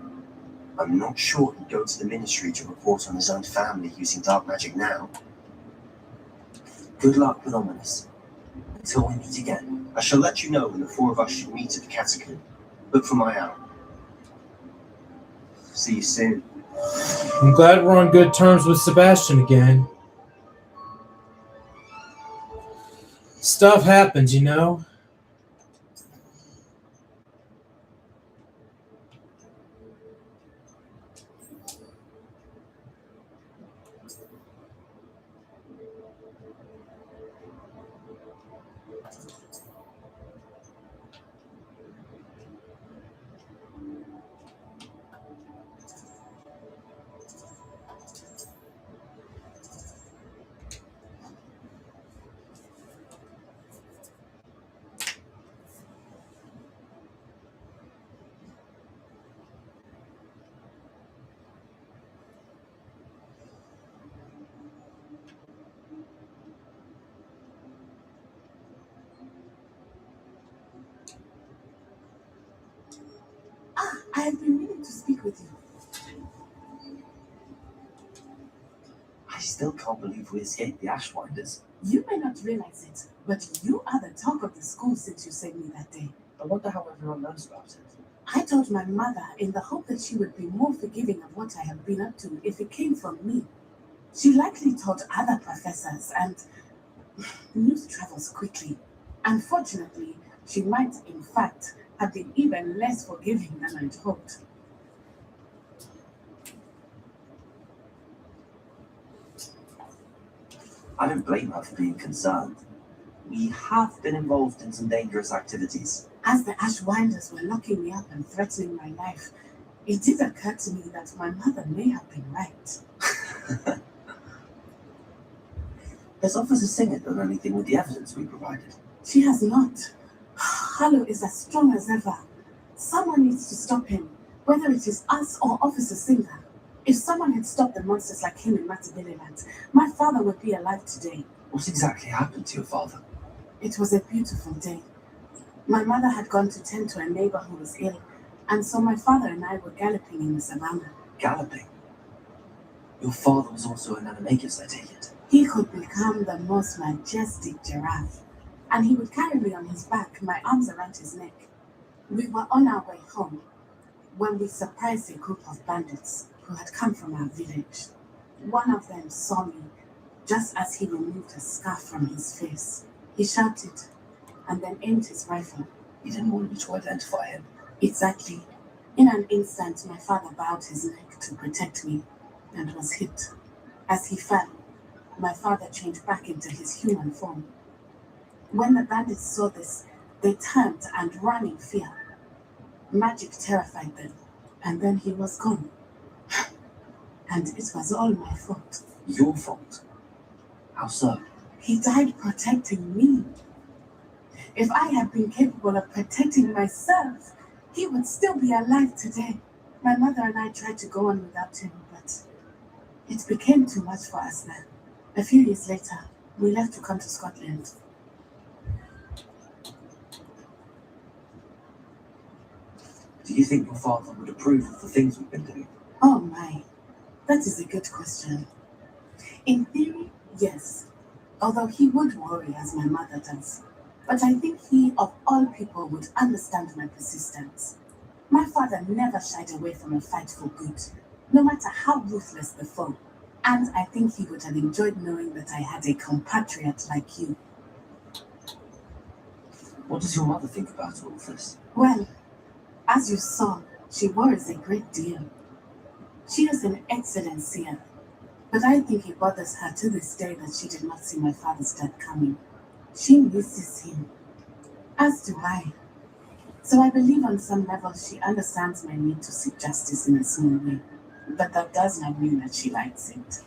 I'm not sure he'd go to the ministry to report on his own family using dark magic now. Good luck with Ominous. Until we meet again, I shall let you know when the four of us should meet at the catacomb. Look for my hour. See you soon. I'm glad we're on good terms with Sebastian again. Stuff happens, you know? I have been meaning to speak with you. I still can't believe we escaped the Ashwinders. You may not realize it, but you are the talk of the school since you saved me that day. I wonder how everyone knows about it. I told my mother in the hope that she would be more forgiving of what I have been up to if it came from me. She likely told other professors, and news travels quickly. Unfortunately, she might, in fact, have been even less forgiving than I'd hoped. I don't blame her for being concerned. We have been involved in some dangerous activities. As the Ashwinders were locking me up and threatening my life, it did occur to me that my mother may have been right. Has Officer Singer done anything with the evidence we provided? She has not. Harlow is as strong as ever. Someone needs to stop him, whether it is us or Officer Singer. If someone had stopped the monsters like him in Matabeleland, my father would be alive today. What exactly happened to your father? It was a beautiful day. My mother had gone to tend to a neighbor who was ill, and so my father and I were galloping in the savannah. Galloping? Your father was also an animagus, I take it. He could become the most majestic giraffe, and he would carry me on his back, my arms around his neck. We were on our way home when we surprised a group of bandits who had come from our village. One of them saw me just as he removed a scarf from his face. He shouted and then aimed his rifle. You didn't want me to identify him. Exactly. In an instant, my father bowed his neck to protect me and was hit. As he fell, my father changed back into his human form. When the bandits saw this, they turned and ran in fear. Magic terrified them, and then he was gone. And it was all my fault. Your fault? How so? He died protecting me. If I had been capable of protecting myself, he would still be alive today. My mother and I tried to go on without him, but it became too much for us then. A few years later, we left to come to Scotland. Do you think your father would approve of the things we've been doing? Oh my, that is a good question. In theory, yes. Although he would worry as my mother does. But I think he, of all people, would understand my persistence. My father never shied away from a fight for good, no matter how ruthless the foe. And I think he would have enjoyed knowing that I had a compatriot like you. What does your mother think about all of this? Well, as you saw, she worries a great deal. She is an excellent seer, but I think it bothers her to this day that she did not see my father's death coming. She misses him, as do I. So I believe on some level she understands my need to seek justice in a small way, but that does not mean that she likes it.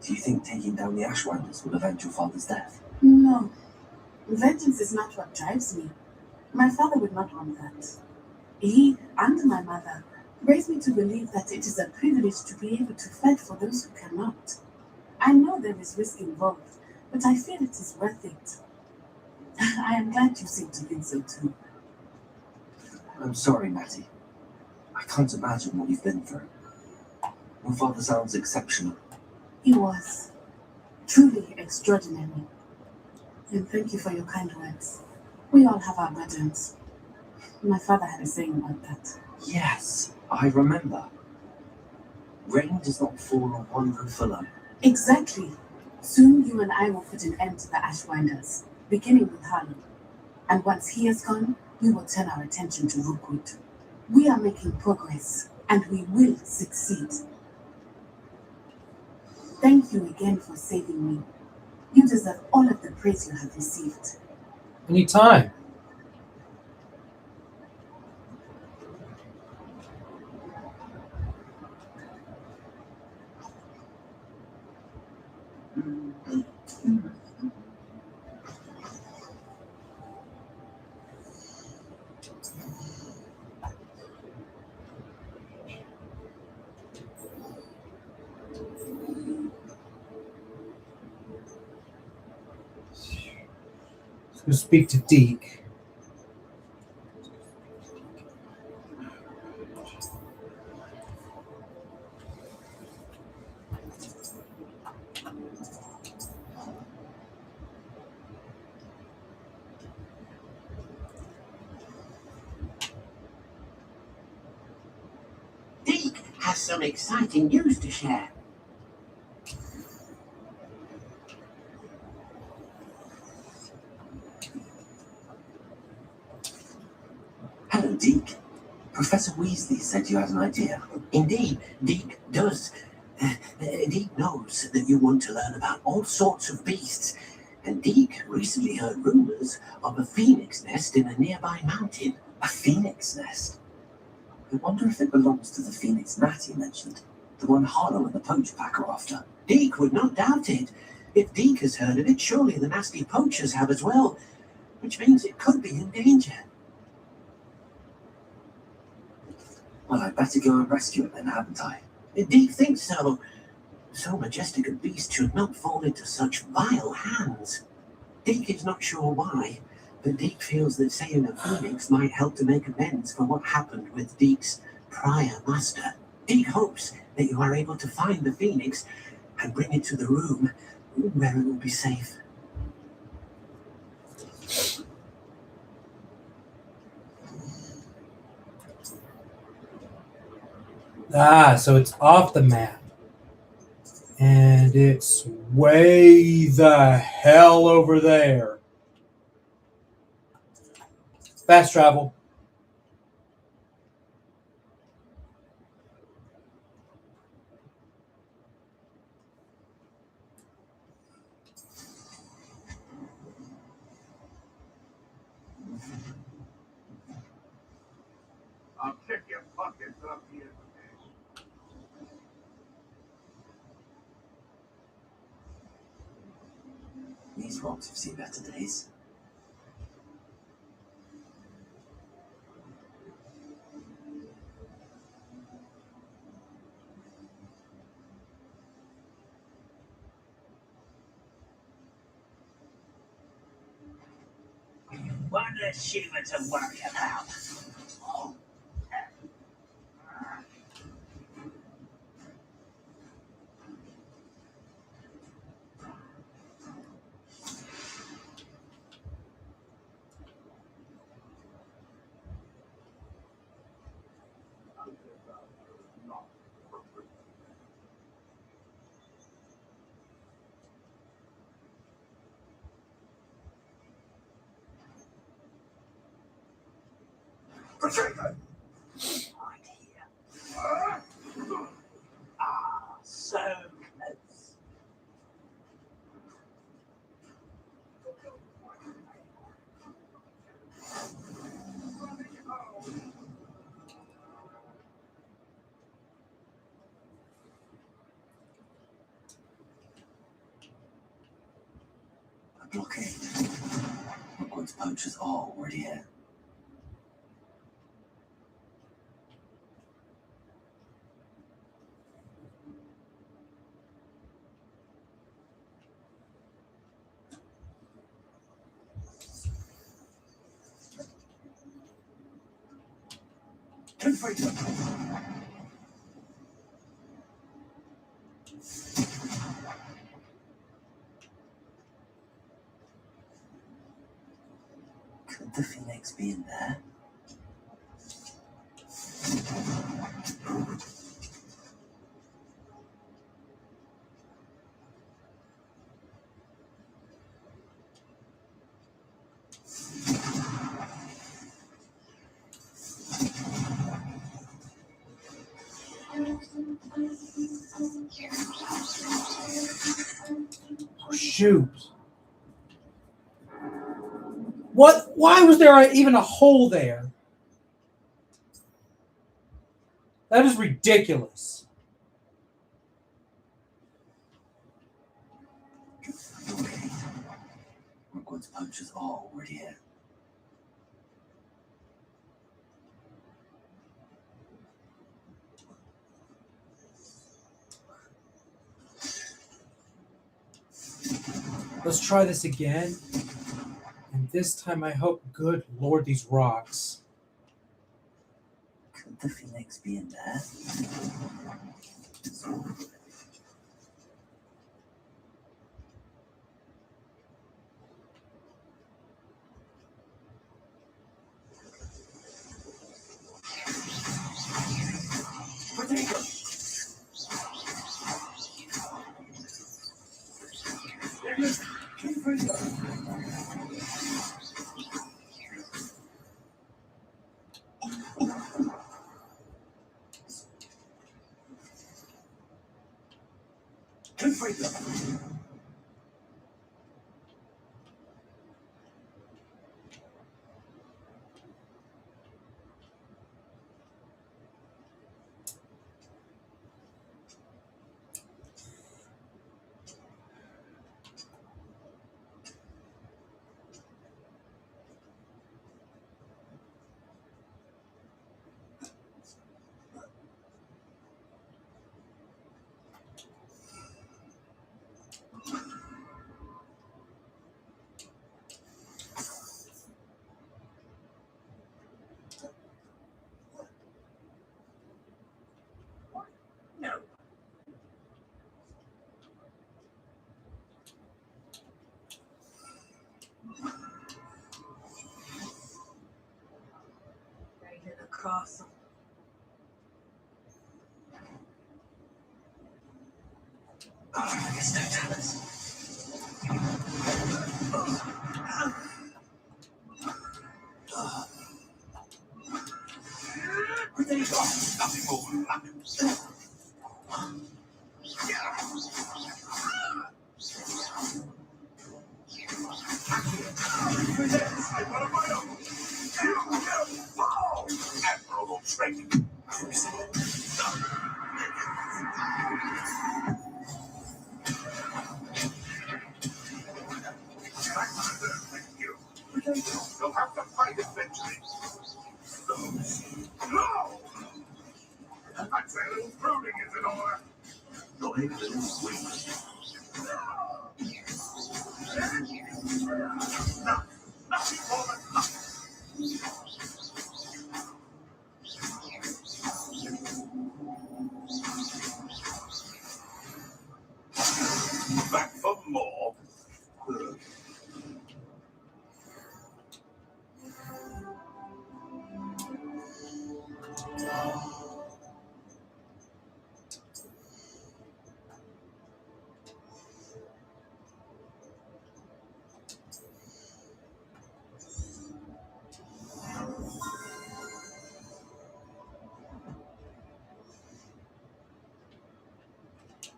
Do you think taking down the Ashwinders will avenge your father's death? No. Vengeance is not what drives me. My father would not want that. He and my mother raised me to believe that it is a privilege to be able to fight for those who cannot. I know there is risk involved, but I feel it is worth it. I am glad you seem to think so too. I'm sorry, Matty. I can't imagine what you've been through. Your father sounds exceptional. He was truly extraordinary. And thank you for your kind words. We all have our burdens. My father had a saying about that. Yes, I remember. Rain does not fall on one roof alone. Exactly. Soon you and I will put an end to the Ashwinders, beginning with Harlem. And once he is gone, we will turn our attention to Rookwood. We are making progress, and we will succeed. Thank you again for saving me. You deserve all of the praise you have received. Anytime. Let's go speak to Deke. Deke has some exciting news to share. Hello, Deke. Professor Weasley said you had an idea. Indeed, Deke does. Deke knows that you want to learn about all sorts of beasts, and Deke recently heard rumors of a phoenix nest in a nearby mountain. A phoenix nest? I wonder if it belongs to the phoenix gnat you mentioned. The one Harlow and the poacher pack are after. Deke would not doubt it. If Deke has heard of it, surely the nasty poachers have as well, which means it could be in danger. Well, I'd better go and rescue it then, hadn't I? Deke thinks so. So majestic a beast should not fall into such vile hands. Deke is not sure why, but Deke feels that saving a phoenix might help to make amends for what happened with Deke's prior master. Deke hopes that you are able to find the phoenix and bring it to the room where it will be safe. Ah, so it's off the map. And it's way the hell over there. Fast travel. I'll check your pockets up here. These rocks have seen better days. One less shiver to worry about. Potato! Right here. Ah, so close. A blockade. Hogwarts poachers are already here. Confrater! Could the phoenix be in there? Oh, shoot. What? Why was there even a hole there? That is ridiculous. Blockade. Hogwarts poachers are already here. Let's try this again. And this time I hope, good Lord, these rocks. Could the phoenix be in there? Potato! Confrater! Confrater! It's no Dallas. Nothing more than luck. Admirable training. You'll have to fight eventually. No! A trail pruning is in order. Your head is weak. Nothing more than luck. Back for more.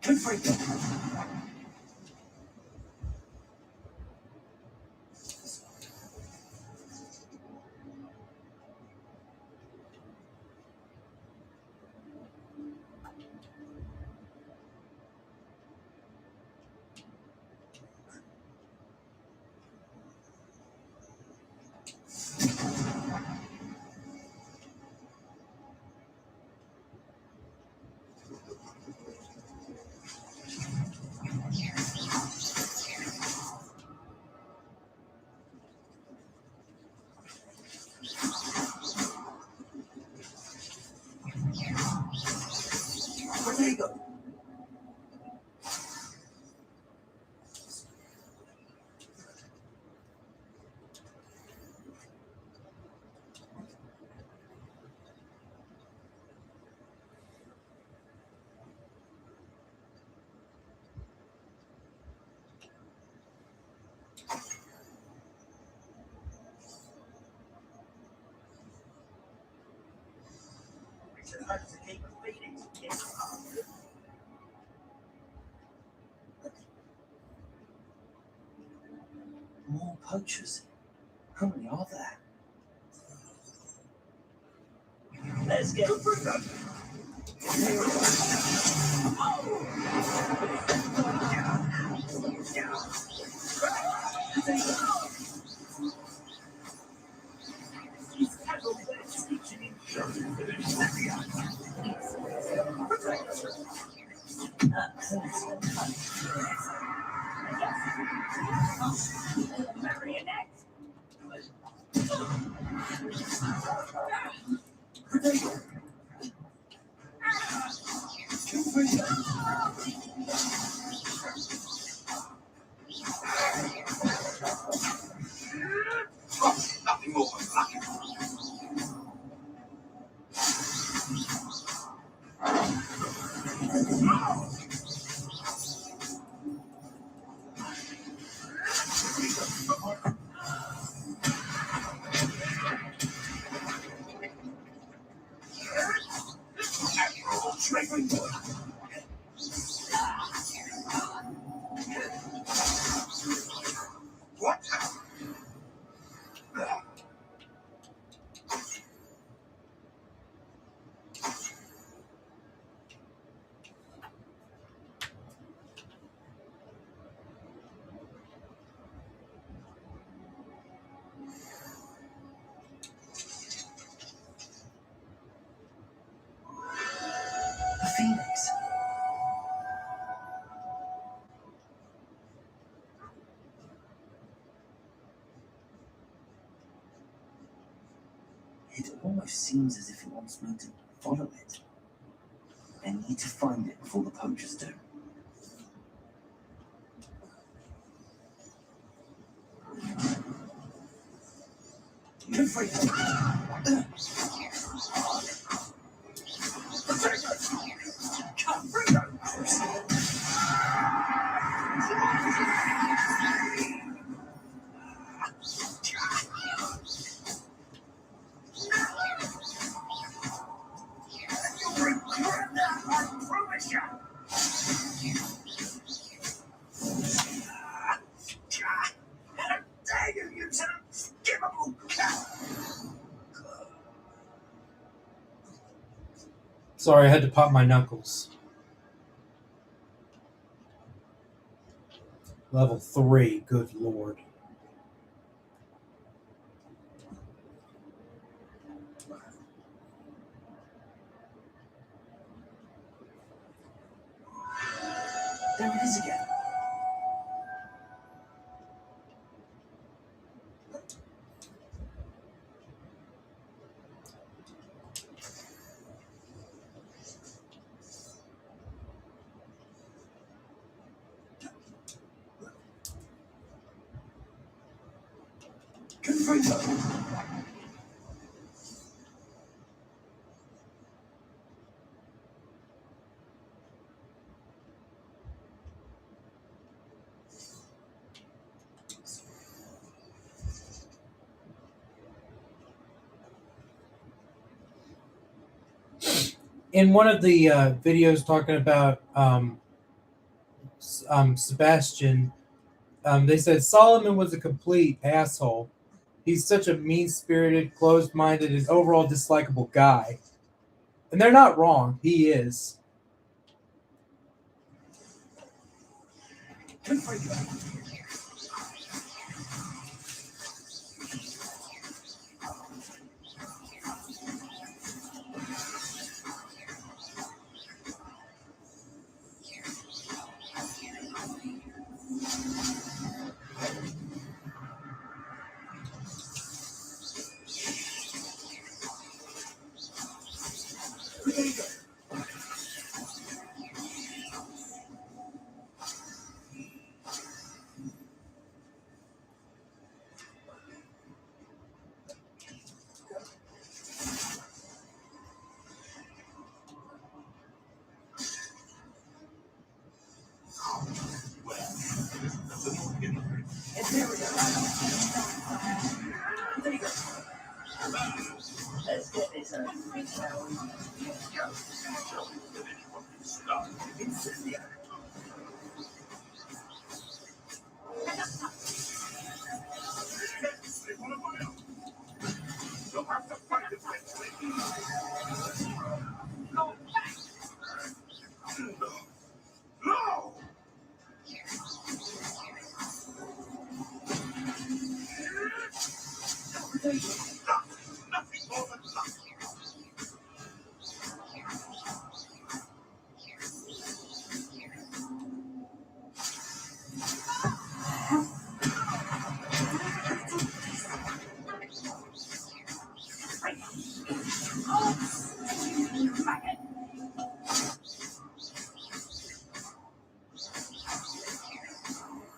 Confringo. Confringo. More poachers. How many are there? Let's get Nothing more than luck. Admirable training. What? The Phoenix. It almost seems as if it wants me to follow it. I need to find it before the poachers do. promise you. How dare you use an unskippable Sorry, I had to pop my knuckles. Level 3, good lord. There it is again. Confringo. In one of the videos talking about Sebastian, they said Solomon was a complete asshole. He's such a mean-spirited, closed-minded, and overall dislikable guy. And they're not wrong. He is. Let's get this over with, shall we?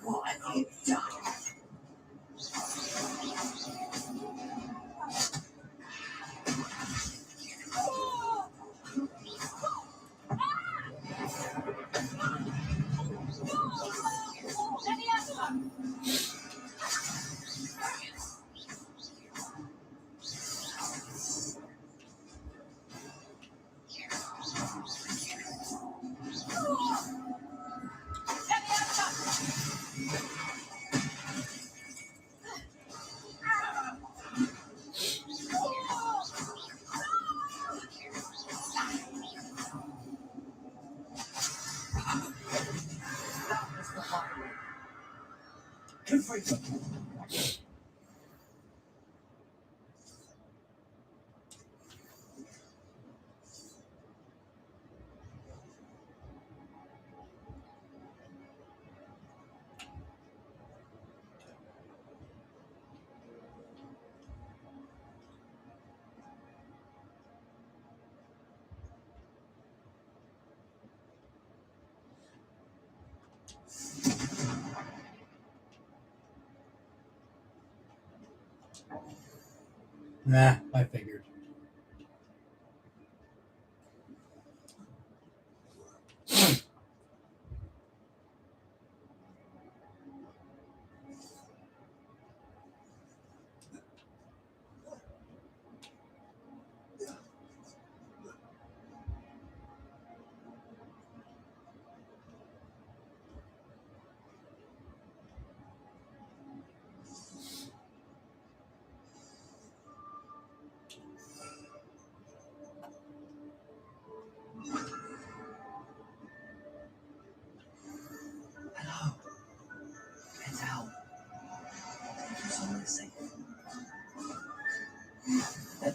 What have you done? Nah, I figured.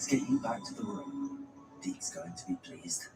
Let's get you back to the room. Deke's going to be pleased.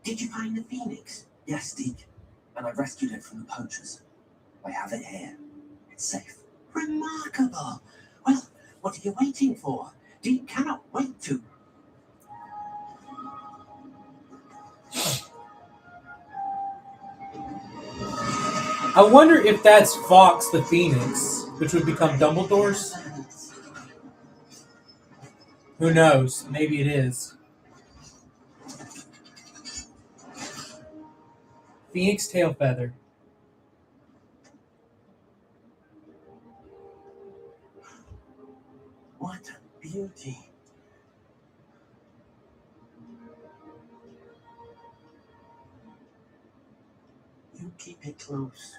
Did you find the phoenix? Yes, Deke. And I rescued it from the poachers. I have it here. It's safe. Remarkable. Well, what are you waiting for? Deke cannot wait to. I wonder if that's Fox the Phoenix, which would become Dumbledore's. Who knows? Maybe it is. Phoenix tail feather. What a beauty. You keep it close.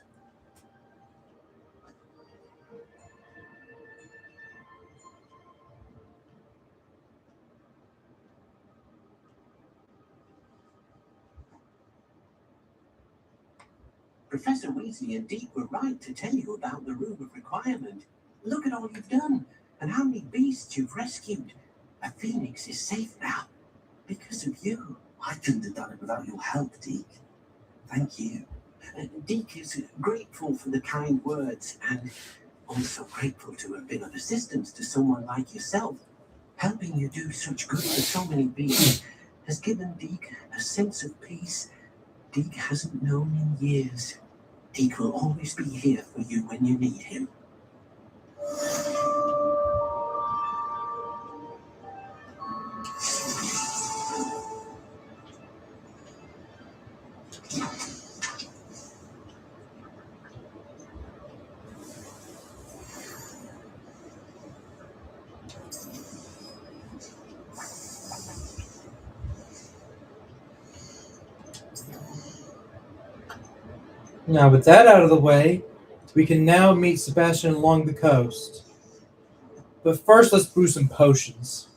Professor Weasley and Deke were right to tell you about the Room of Requirement. Look at all you've done, and how many beasts you've rescued. A phoenix is safe now, because of you. I couldn't have done it without your help, Deke. Thank you. Deke is grateful for the kind words, and also grateful to have been of assistance to someone like yourself. Helping you do such good for so many beings has given Deke a sense of peace Deke hasn't known in years. Deke will always be here for you when you need him. Now, with that out of the way, we can now meet Sebastian along the coast. But first, let's brew some potions.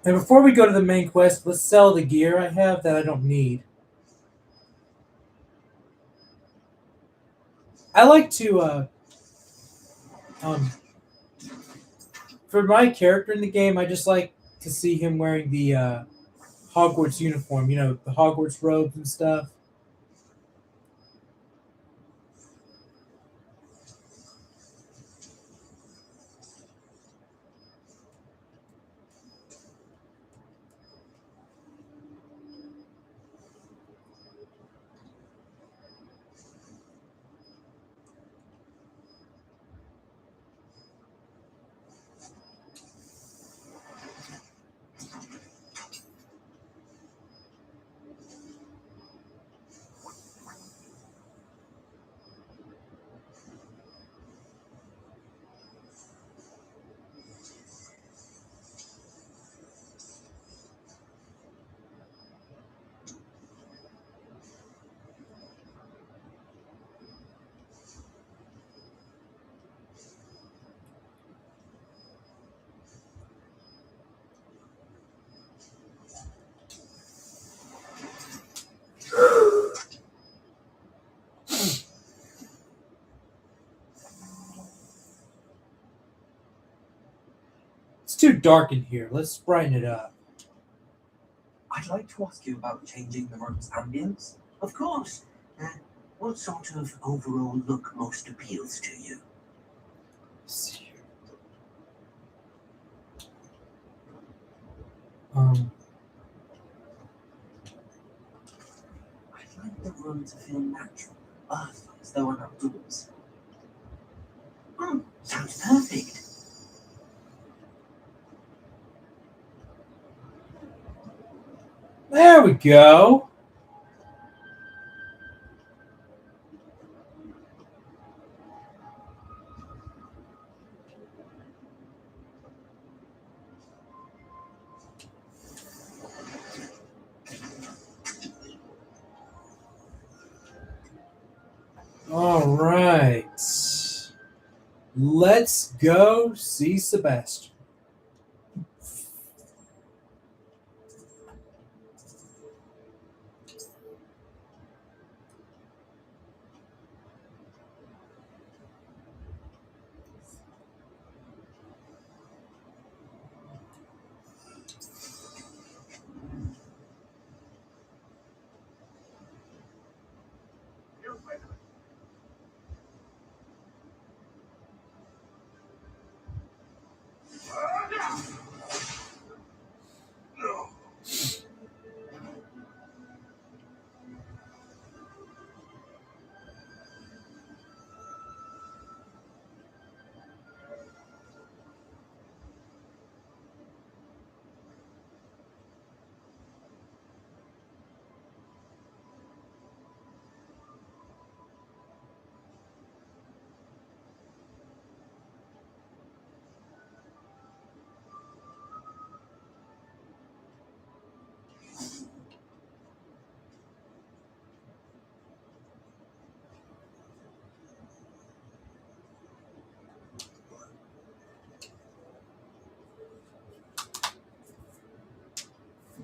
And before we go to the main quest, let's sell the gear I have that I don't need. I like to, for my character in the game, I just like to see him wearing the Hogwarts uniform, the Hogwarts robes and stuff. It's too dark in here. Let's brighten it up. I'd like to ask you about changing the room's ambience. Of course. What sort of overall look most appeals to you? I'd like the room to feel natural, earthly, as though I'm outdoors. Sounds perfect. There we go. All right. Let's go see Sebastian.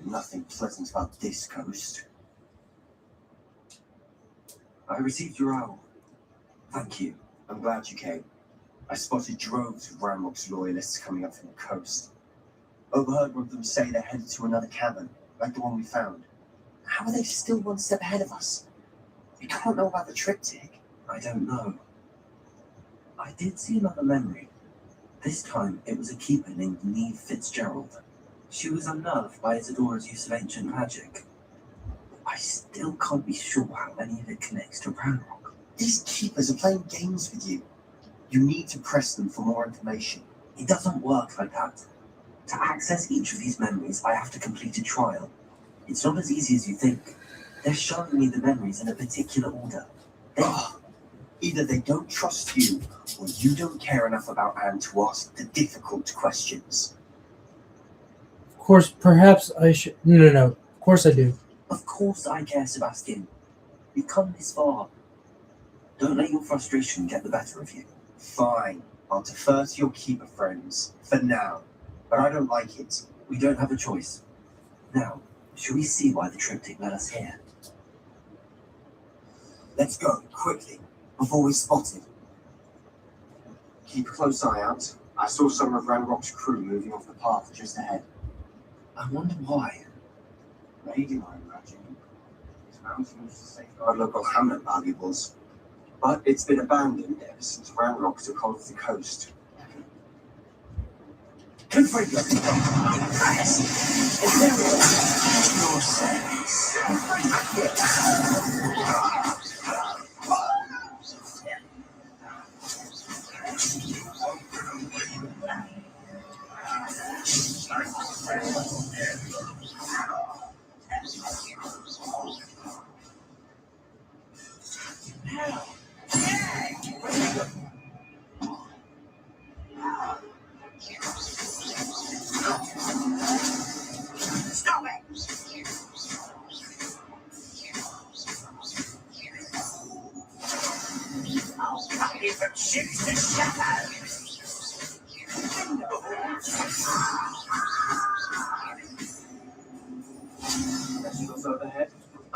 Nothing pleasant about this coast. I received your owl. Thank you. I'm glad you came. I spotted droves of Ramrock's loyalists coming up from the coast. Overheard one of them say they're headed to another cabin, like the one we found. How are they still one step ahead of us? We can't know about the triptych. I don't know. I did see another memory. This time it was a keeper named Neve Fitzgerald. She was unnerved by Isadora's use of ancient magic. I still can't be sure how any of it connects to Ranrock. These keepers are playing games with you. You need to press them for more information. It doesn't work like that. To access each of these memories, I have to complete a trial. It's not as easy as you think. They're showing me the memories in a particular order. Either they don't trust you, or you don't care enough about Anne to ask the difficult questions. Of course, perhaps I should... No. Of course I do. Of course I care, Sebastian. You've come this far. Don't let your frustration get the better of you. Fine. I'll defer to your keeper friends. For now. But I don't like it. We don't have a choice. Now, shall we see why the triptych led us here? Let's go, quickly, before we're spotted. Keep a close eye out. I saw some of Ranrock's crew moving off the path just ahead. I wonder why. Raiding, I imagine. These mountains used to safeguard local hamlet valuables. But it's been abandoned ever since Ranrock took hold of the coast. Confront your press! Is there your service? Stop it! If it shifts the shadows. Vegetables overhead. I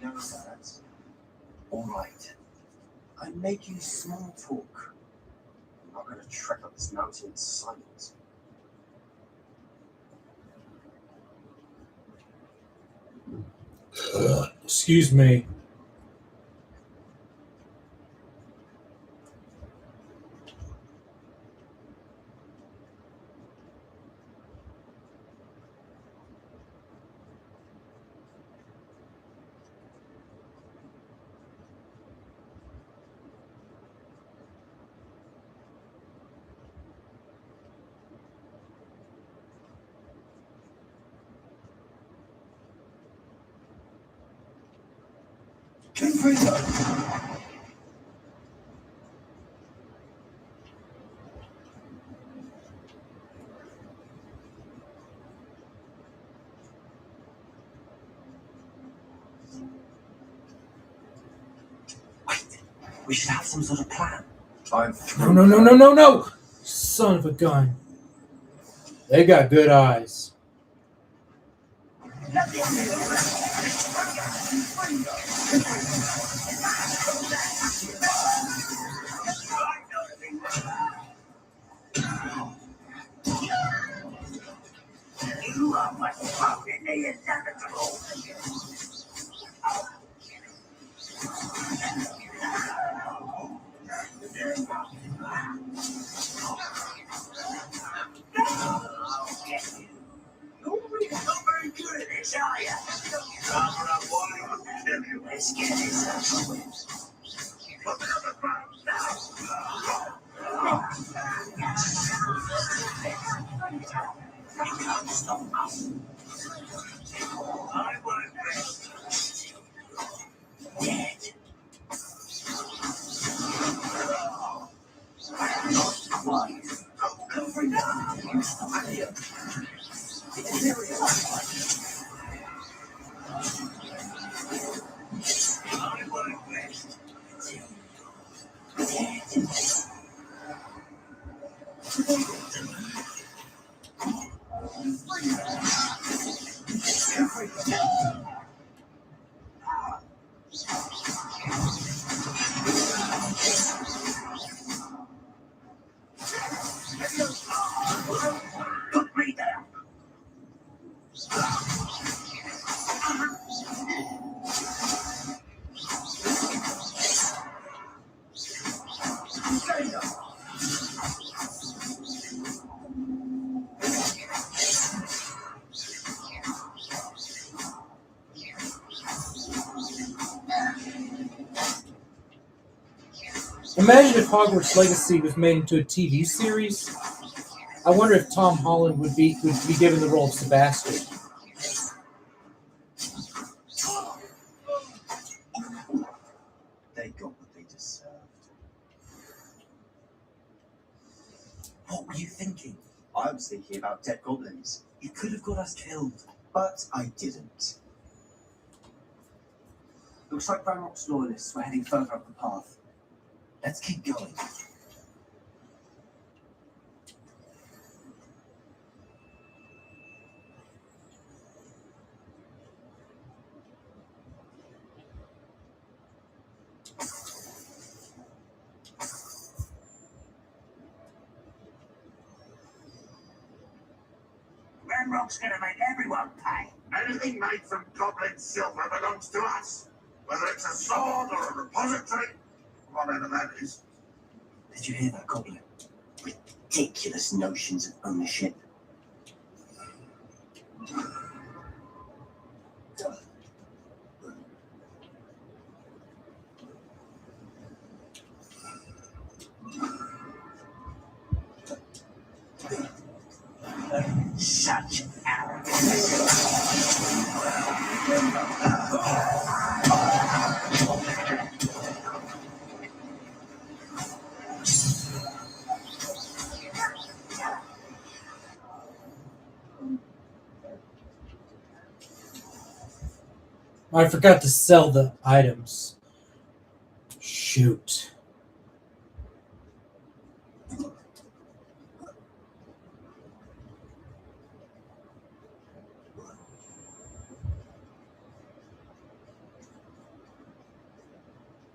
know that. All right. I'm making small talk. I'm not going to trek up this mountain in silence. Excuse me. Wait, we should have some sort of plan. I'm through. No. Son of a gun. They got good eyes. You are what's found in the inevitable. You're really not very good at this, are you? Rather, I want to kill you. Let's get this over with. Put me on the ground now. You can't stop us. I won't rest. Dead. Twice. Every now and then. I hear. It's serious. I won't rest. Dead. Put me down. Imagine if Hogwarts Legacy was made into a TV series. I wonder if Tom Holland would be given the role of Sebastian. They got what they deserved. What were you thinking? I was thinking about dead goblins. You could have got us killed, but I didn't. Looks like Ranrock's loyalists were heading further up the path. Let's keep going. Ranrock's gonna make everyone pay. Anything made from goblin silver belongs to us. Whether it's a sword or a repository, whatever that is. Did you hear that, Goblin? Ridiculous notions of ownership. Such arrogance. I forgot to sell the items. Shoot.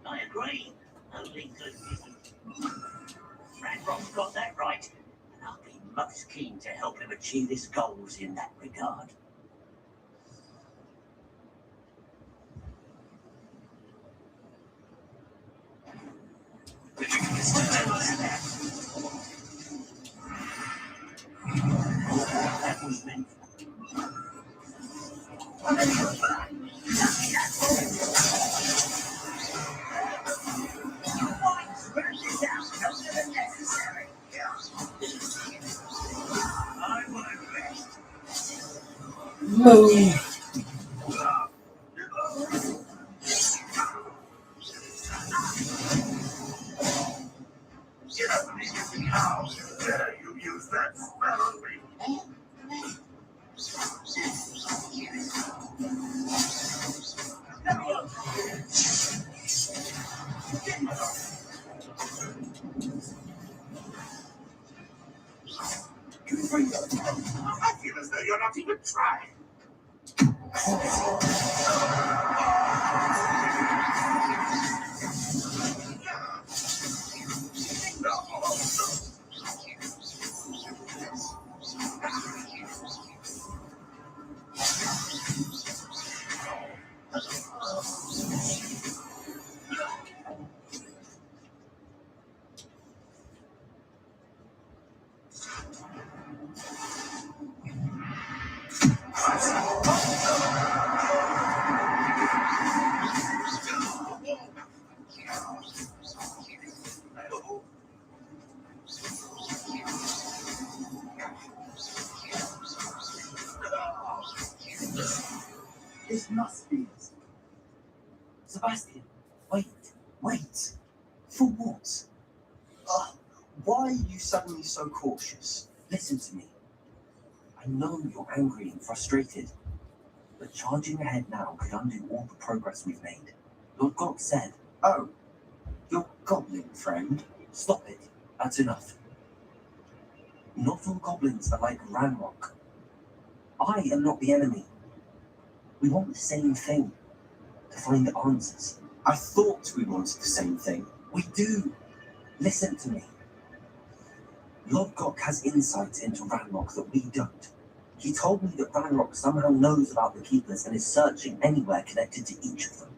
I agree. Only good vision. Ranrock's got that right, and I'll be most keen to help him achieve his goals in that regard. That was meant. Move. How dare you use that spell on me? I feel as though you're not even trying. This must be it. Sebastian, wait. For what? Why are you suddenly so cautious? Listen to me. I know you're angry and frustrated, but charging ahead now could undo all the progress we've made. Lord Gok said, "Oh, your goblin friend? Stop it. That's enough. Not all goblins are like Ranrock. I am not the enemy. We want the same thing. To find the answers. I thought we wanted the same thing. We do. Listen to me. Lord Gok has insight into Ranrock that we don't. He told me that Ranrock somehow knows about the Keepers and is searching anywhere connected to each of them.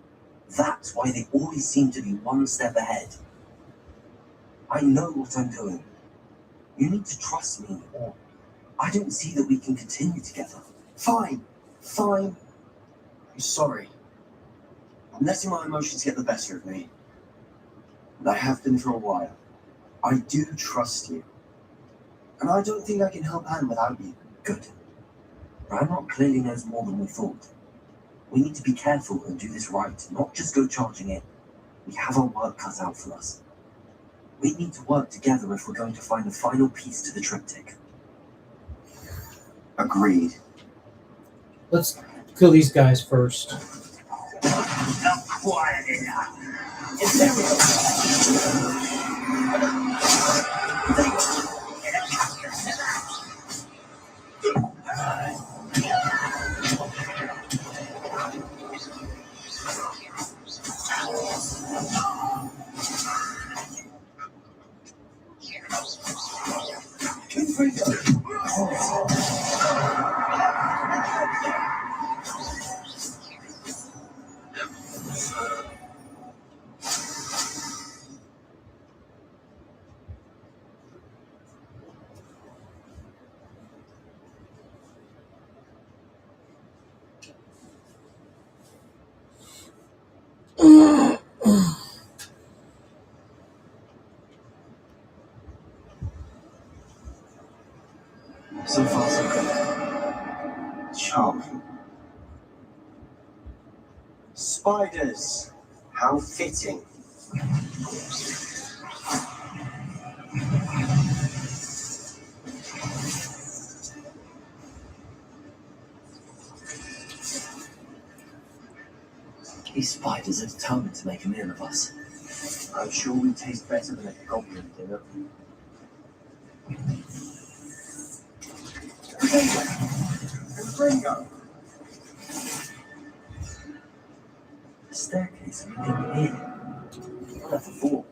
That's why they always seem to be one step ahead. I know what I'm doing. You need to trust me, or I don't see that we can continue together. Fine. I'm sorry. I'm letting my emotions get the better of me. And I have been for a while. I do trust you. And I don't think I can help Anne without you. Good. Ranrock clearly knows more than we thought. We need to be careful and do this right, not just go charging in. We have our work cut out for us. We need to work together if we're going to find the final piece to the triptych. Agreed. Let's kill these guys first. Not quiet enough. So far, so good. Charming. Spiders. How fitting. These spiders are determined to make a meal of us. I'm sure we taste better than a goblin dinner. Ringo! The staircase leading here. What a thought.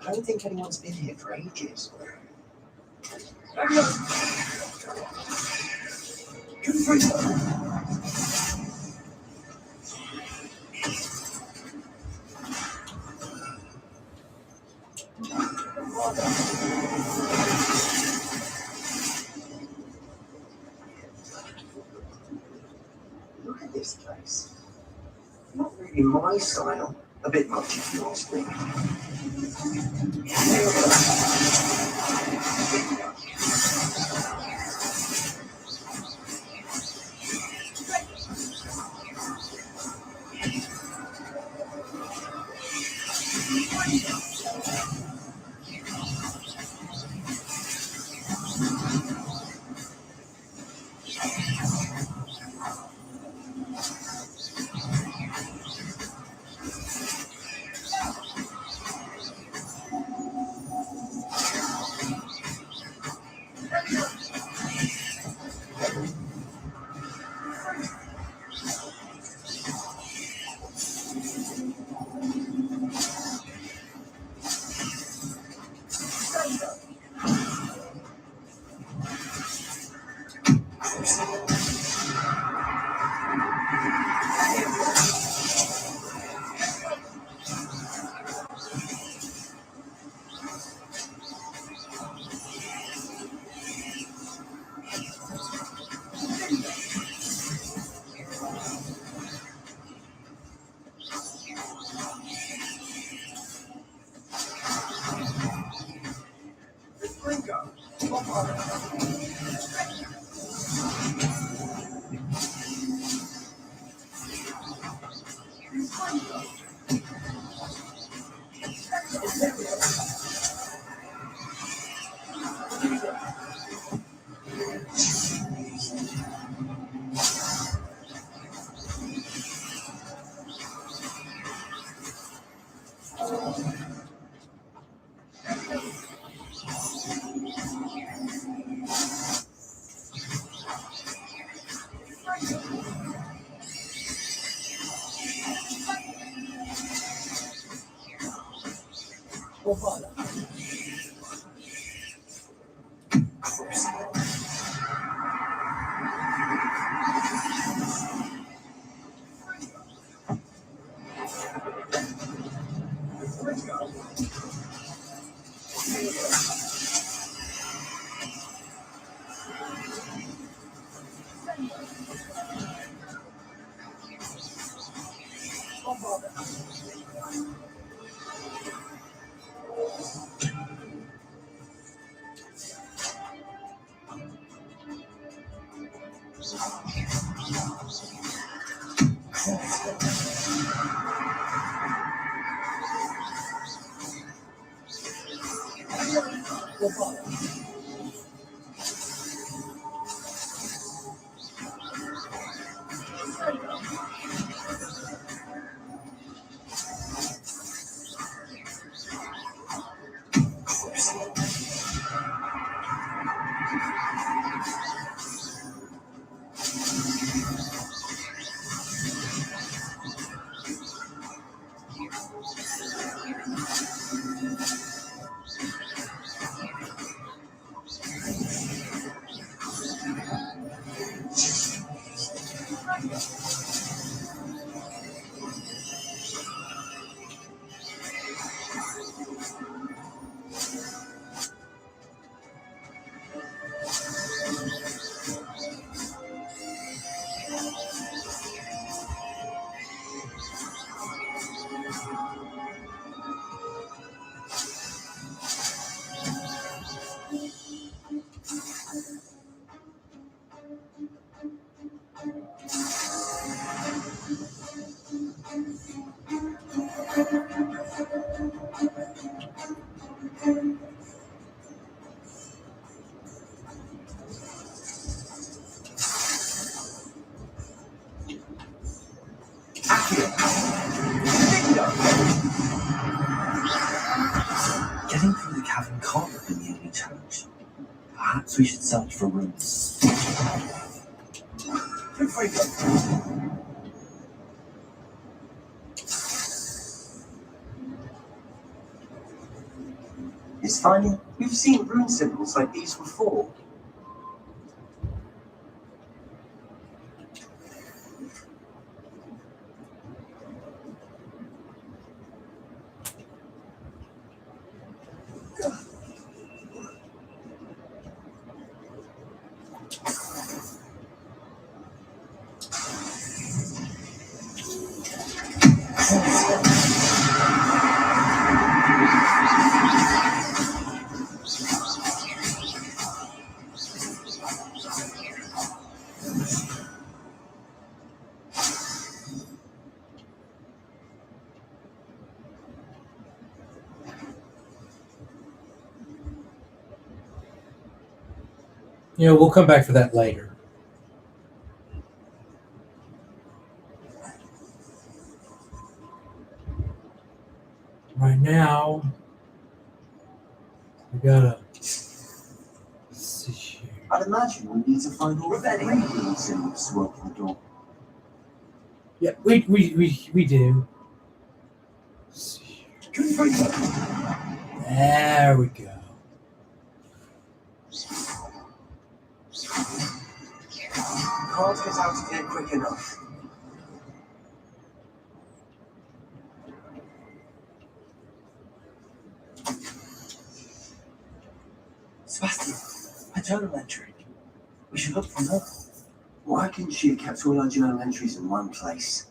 I don't think anyone's been here for ages. Look at this place. Not really my style. A bit much if you ask me. Getting through the cavern can't have been the only challenge. Perhaps we should search for rooms. It's funny, we've seen rune symbols like these before. You know, we'll come back for that later. Right now, we gotta see here. I'd imagine we need to find all the rune symbols to open the door. Yeah, we do. Let's see here. There we go. Can't get out of here quick enough. Sebastian, a journal entry. We should look for more. Why couldn't she have kept all our journal entries in one place?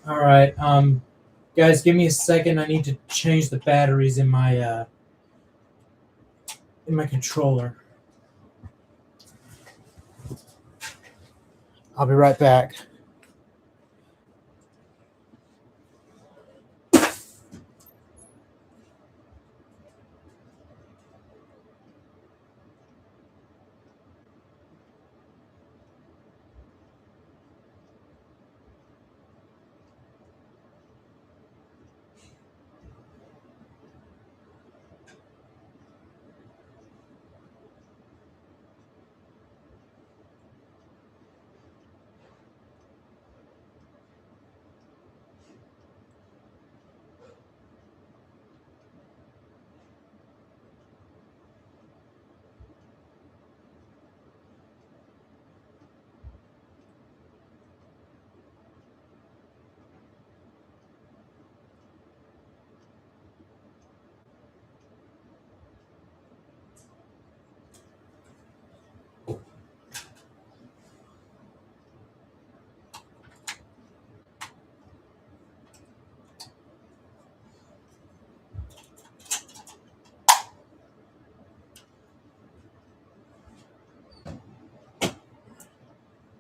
All right, guys, give me a second. I need to change the batteries in my controller. I'll be right back.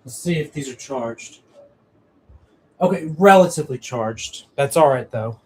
Let's see if these are charged. Okay, relatively charged. That's all right, though.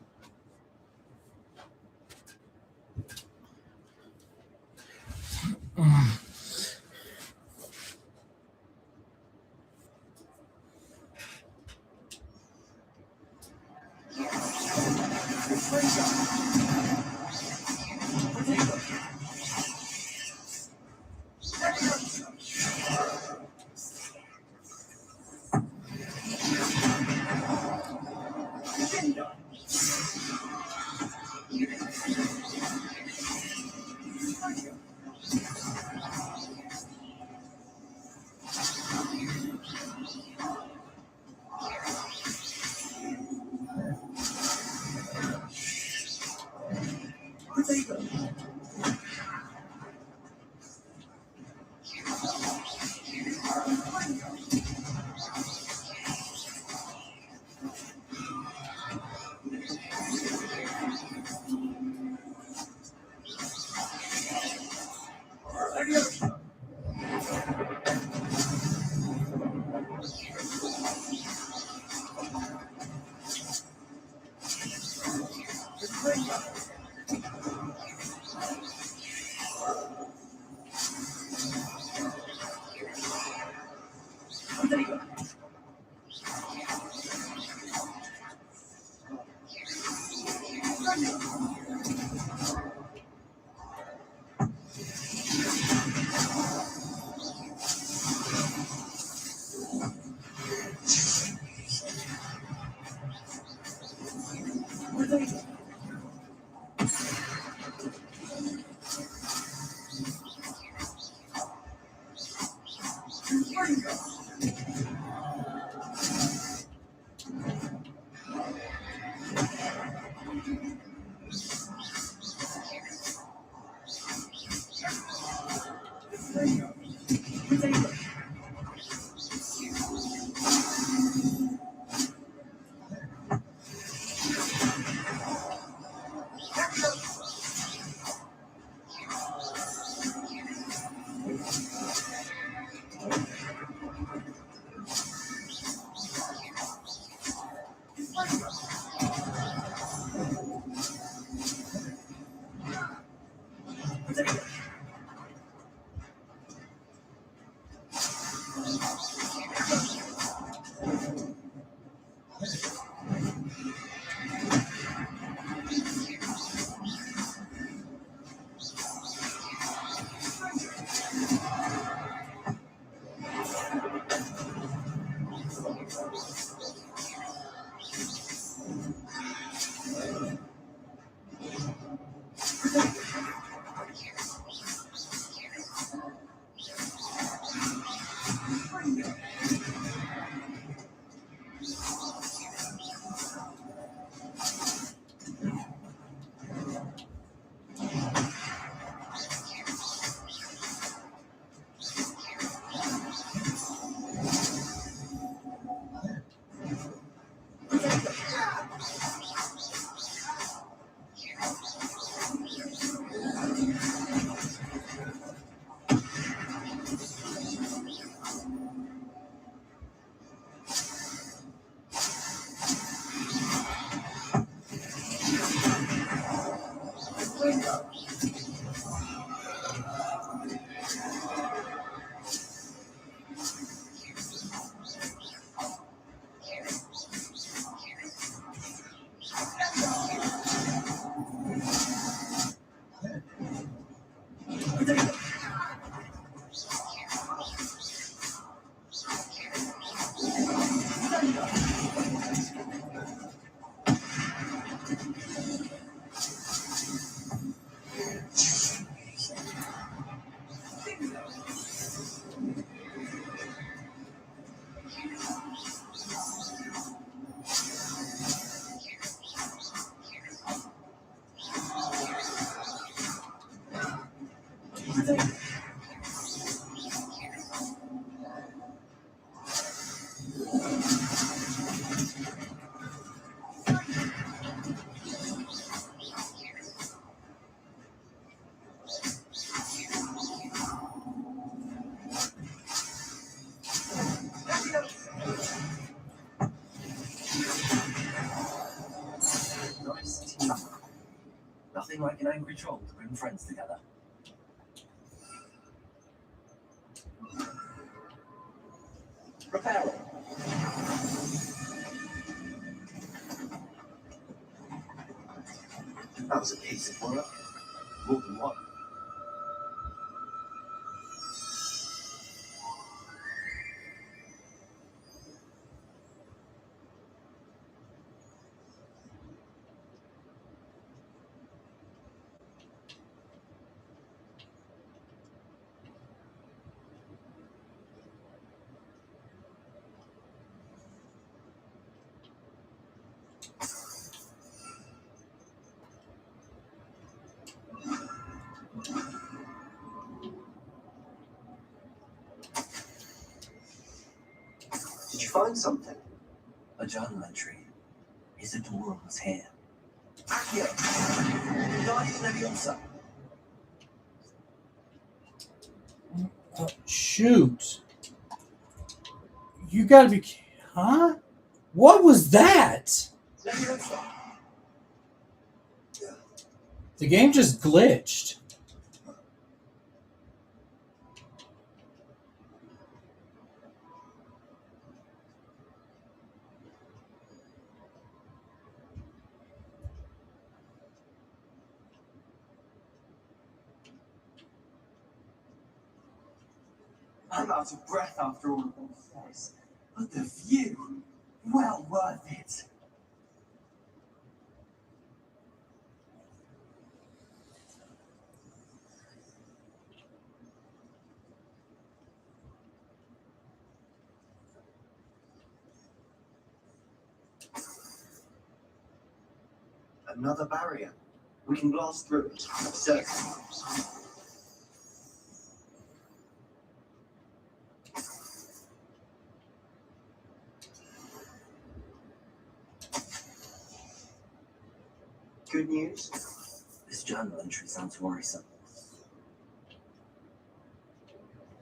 Nice team. Nothing like an angry troll to bring friends together. Repairing. That was a piece of work. More than one. Did you find something? A journal entry. Isadora was here. Accio! Guardian Leviosa! Shoot. You gotta be... Huh? What was that? Leviosa! The game just glitched. I'm out of breath after all of those stairs. But the view, well worth it. Another barrier. We can blast through it. So, good news? This journal entry sounds worrisome.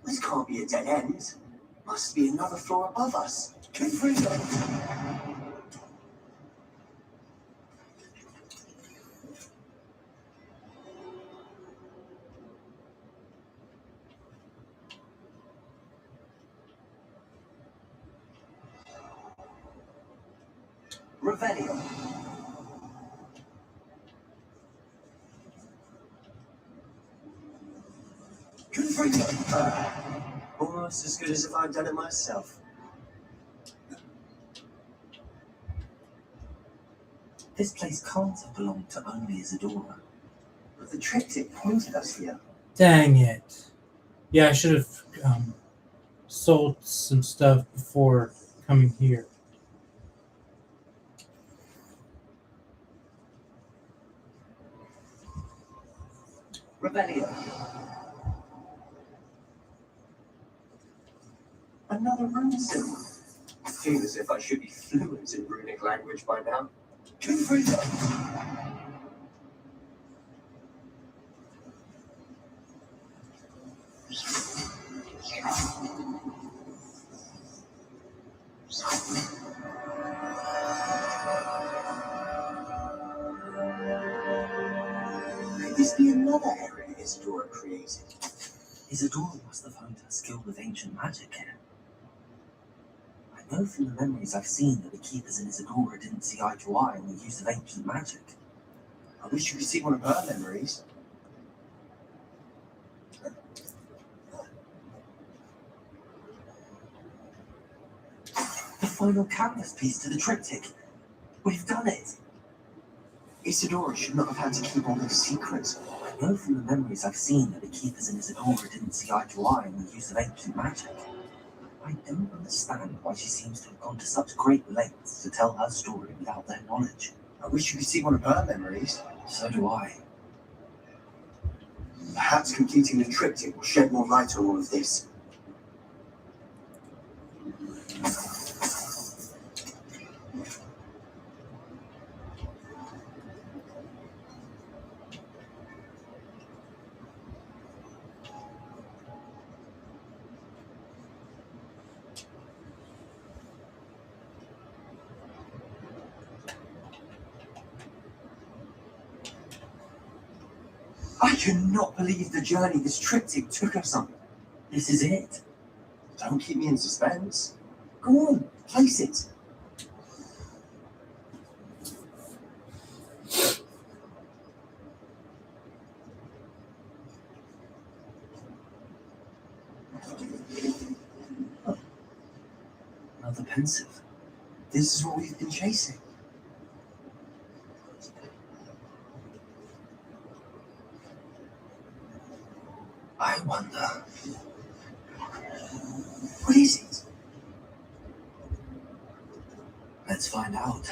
This can't be a dead end. Must be another floor above us. Confredo! Revelio. Confredo! Almost as good as if I'd done it myself. This place can't have belonged to only Isadora. But the triptych pointed us here. Dang it. Yeah, I should have sold some stuff before coming here. Revelio. Another rune symbol. Feel as if I should be fluent in runic language by now. Confredo! Could this be another area Isadora created? Isadora must have honed her skill with ancient magic here. I know from the memories I've seen that the keepers in Isadora didn't see eye to eye on the use of ancient magic. I wish you could see one of her memories. The final canvas piece to the triptych. We've done it. Isadora should not have had to keep all those secrets. I know from the memories I've seen that the keepers in Isadora didn't see eye to eye on the use of ancient magic. I don't understand why she seems to have gone to such great lengths to tell her story without their knowledge. I wish you could see one of her memories. So do I. Perhaps completing the triptych will shed more light on all of this. I cannot believe the journey this triptych took us on. This is it. Don't keep me in suspense. Go on, place it. Another pensive. This is what we've been chasing. I wonder. What is it? Let's find out.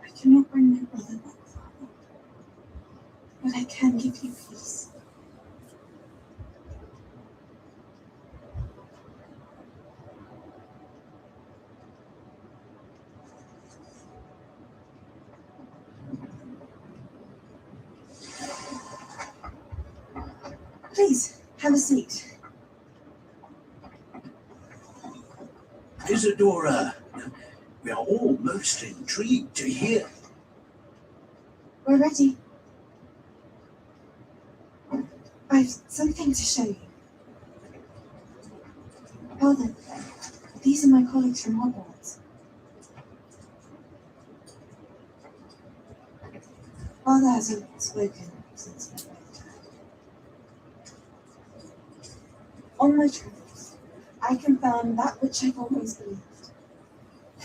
I cannot bring my brother back, Father, but I can give you peace. Please, have a seat. Isadora, we are all most intrigued to hear. We're ready. I've something to show you. Father, these are my colleagues from Hogwarts. Father hasn't spoken since my birthday. On my travels, I confirmed that which I've always believed.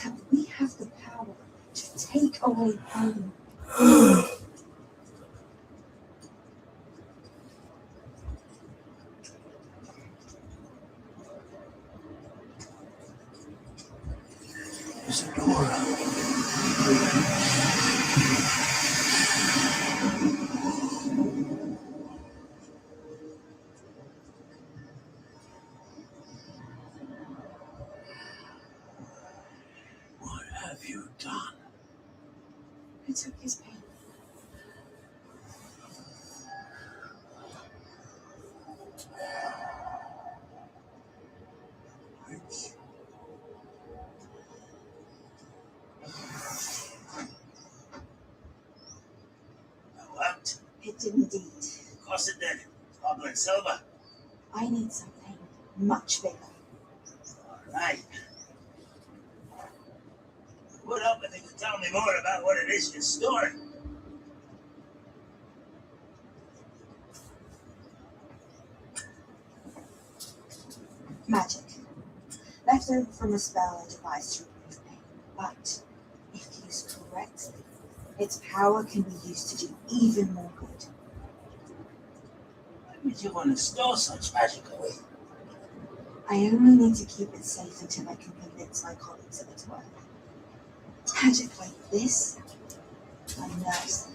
That we have the power to take away pain. What have you done? I took his pain. What? It did indeed. Of course it did. Copper and silver. I need something much bigger. All right. It would help if you could tell me more about what it is you're storing. Magic. Left over from a spell I devised to remove pain. But if used correctly, its power can be used to do even more good. Why would you want to store such magic away? I only need to keep it safe until I can convince my colleagues of its worth. Magic like this, I nurse.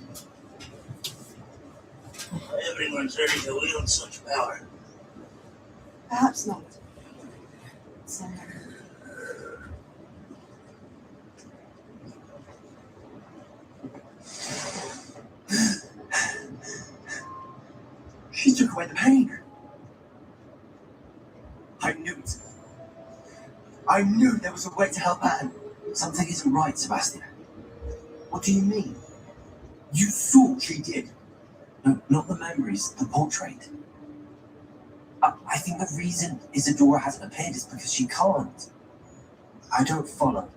Everyone's ready to wield such power. Perhaps not. So, She took away the pain. I knew it. I knew there was a way to help Anne. Something isn't right, Sebastian. What do you mean? You saw she did. No, not the memories, the portrait. I think the reason Isadora hasn't appeared is because she can't. I don't follow.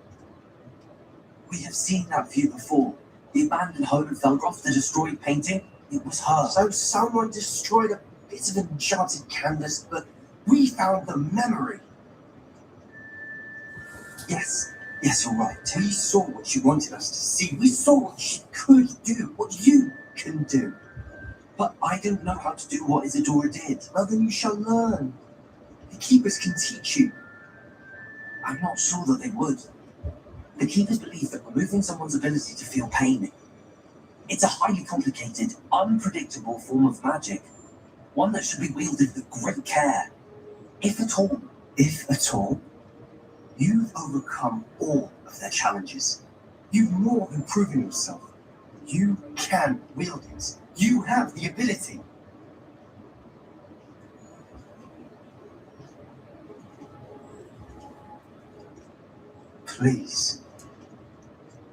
We have seen that view before. The abandoned home in Felgroth, the destroyed painting, it was her. So someone destroyed a bit of enchanted canvas, but we found the memory. Yes, you're right. We saw what she wanted us to see. We saw what she could do, what you can do. But I don't know how to do what Isadora did. Well, then you shall learn. The Keepers can teach you. I'm not sure that they would. The Keepers believe that removing someone's ability to feel pain, it's a highly complicated, unpredictable form of magic. One that should be wielded with great care. If at all. If at all. You've overcome all of their challenges. You've more than proven yourself. You can wield it. You have the ability. Please,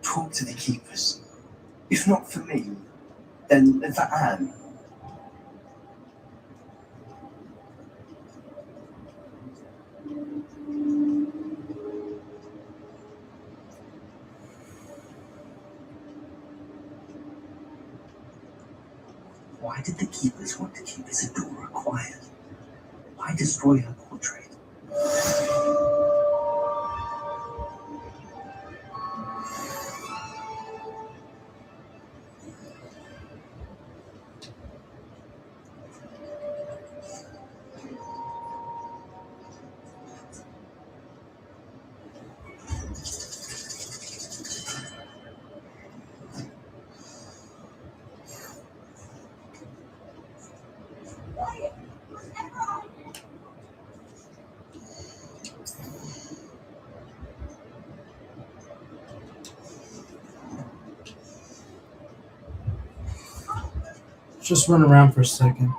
talk to the Keepers. If not for me, then for Anne. Why did the Keepers want to keep Isadora quiet? Why destroy her portrait? Just run around for a second.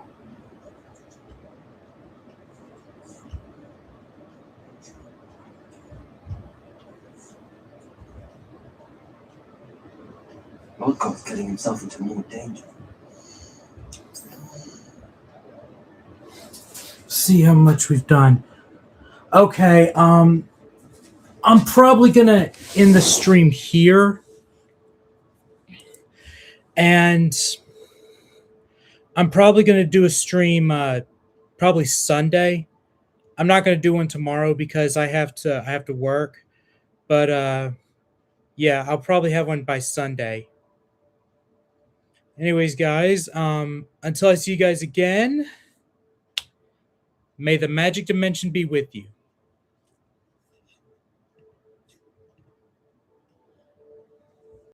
Rodcott's getting himself into more danger. See how much we've done. Okay, I'm probably gonna end the stream here. And I'm probably gonna do a stream probably Sunday. I'm not gonna do one tomorrow because I have to work. But yeah, I'll probably have one by Sunday. Anyways, guys, until I see you guys again, may the magic dimension be with you.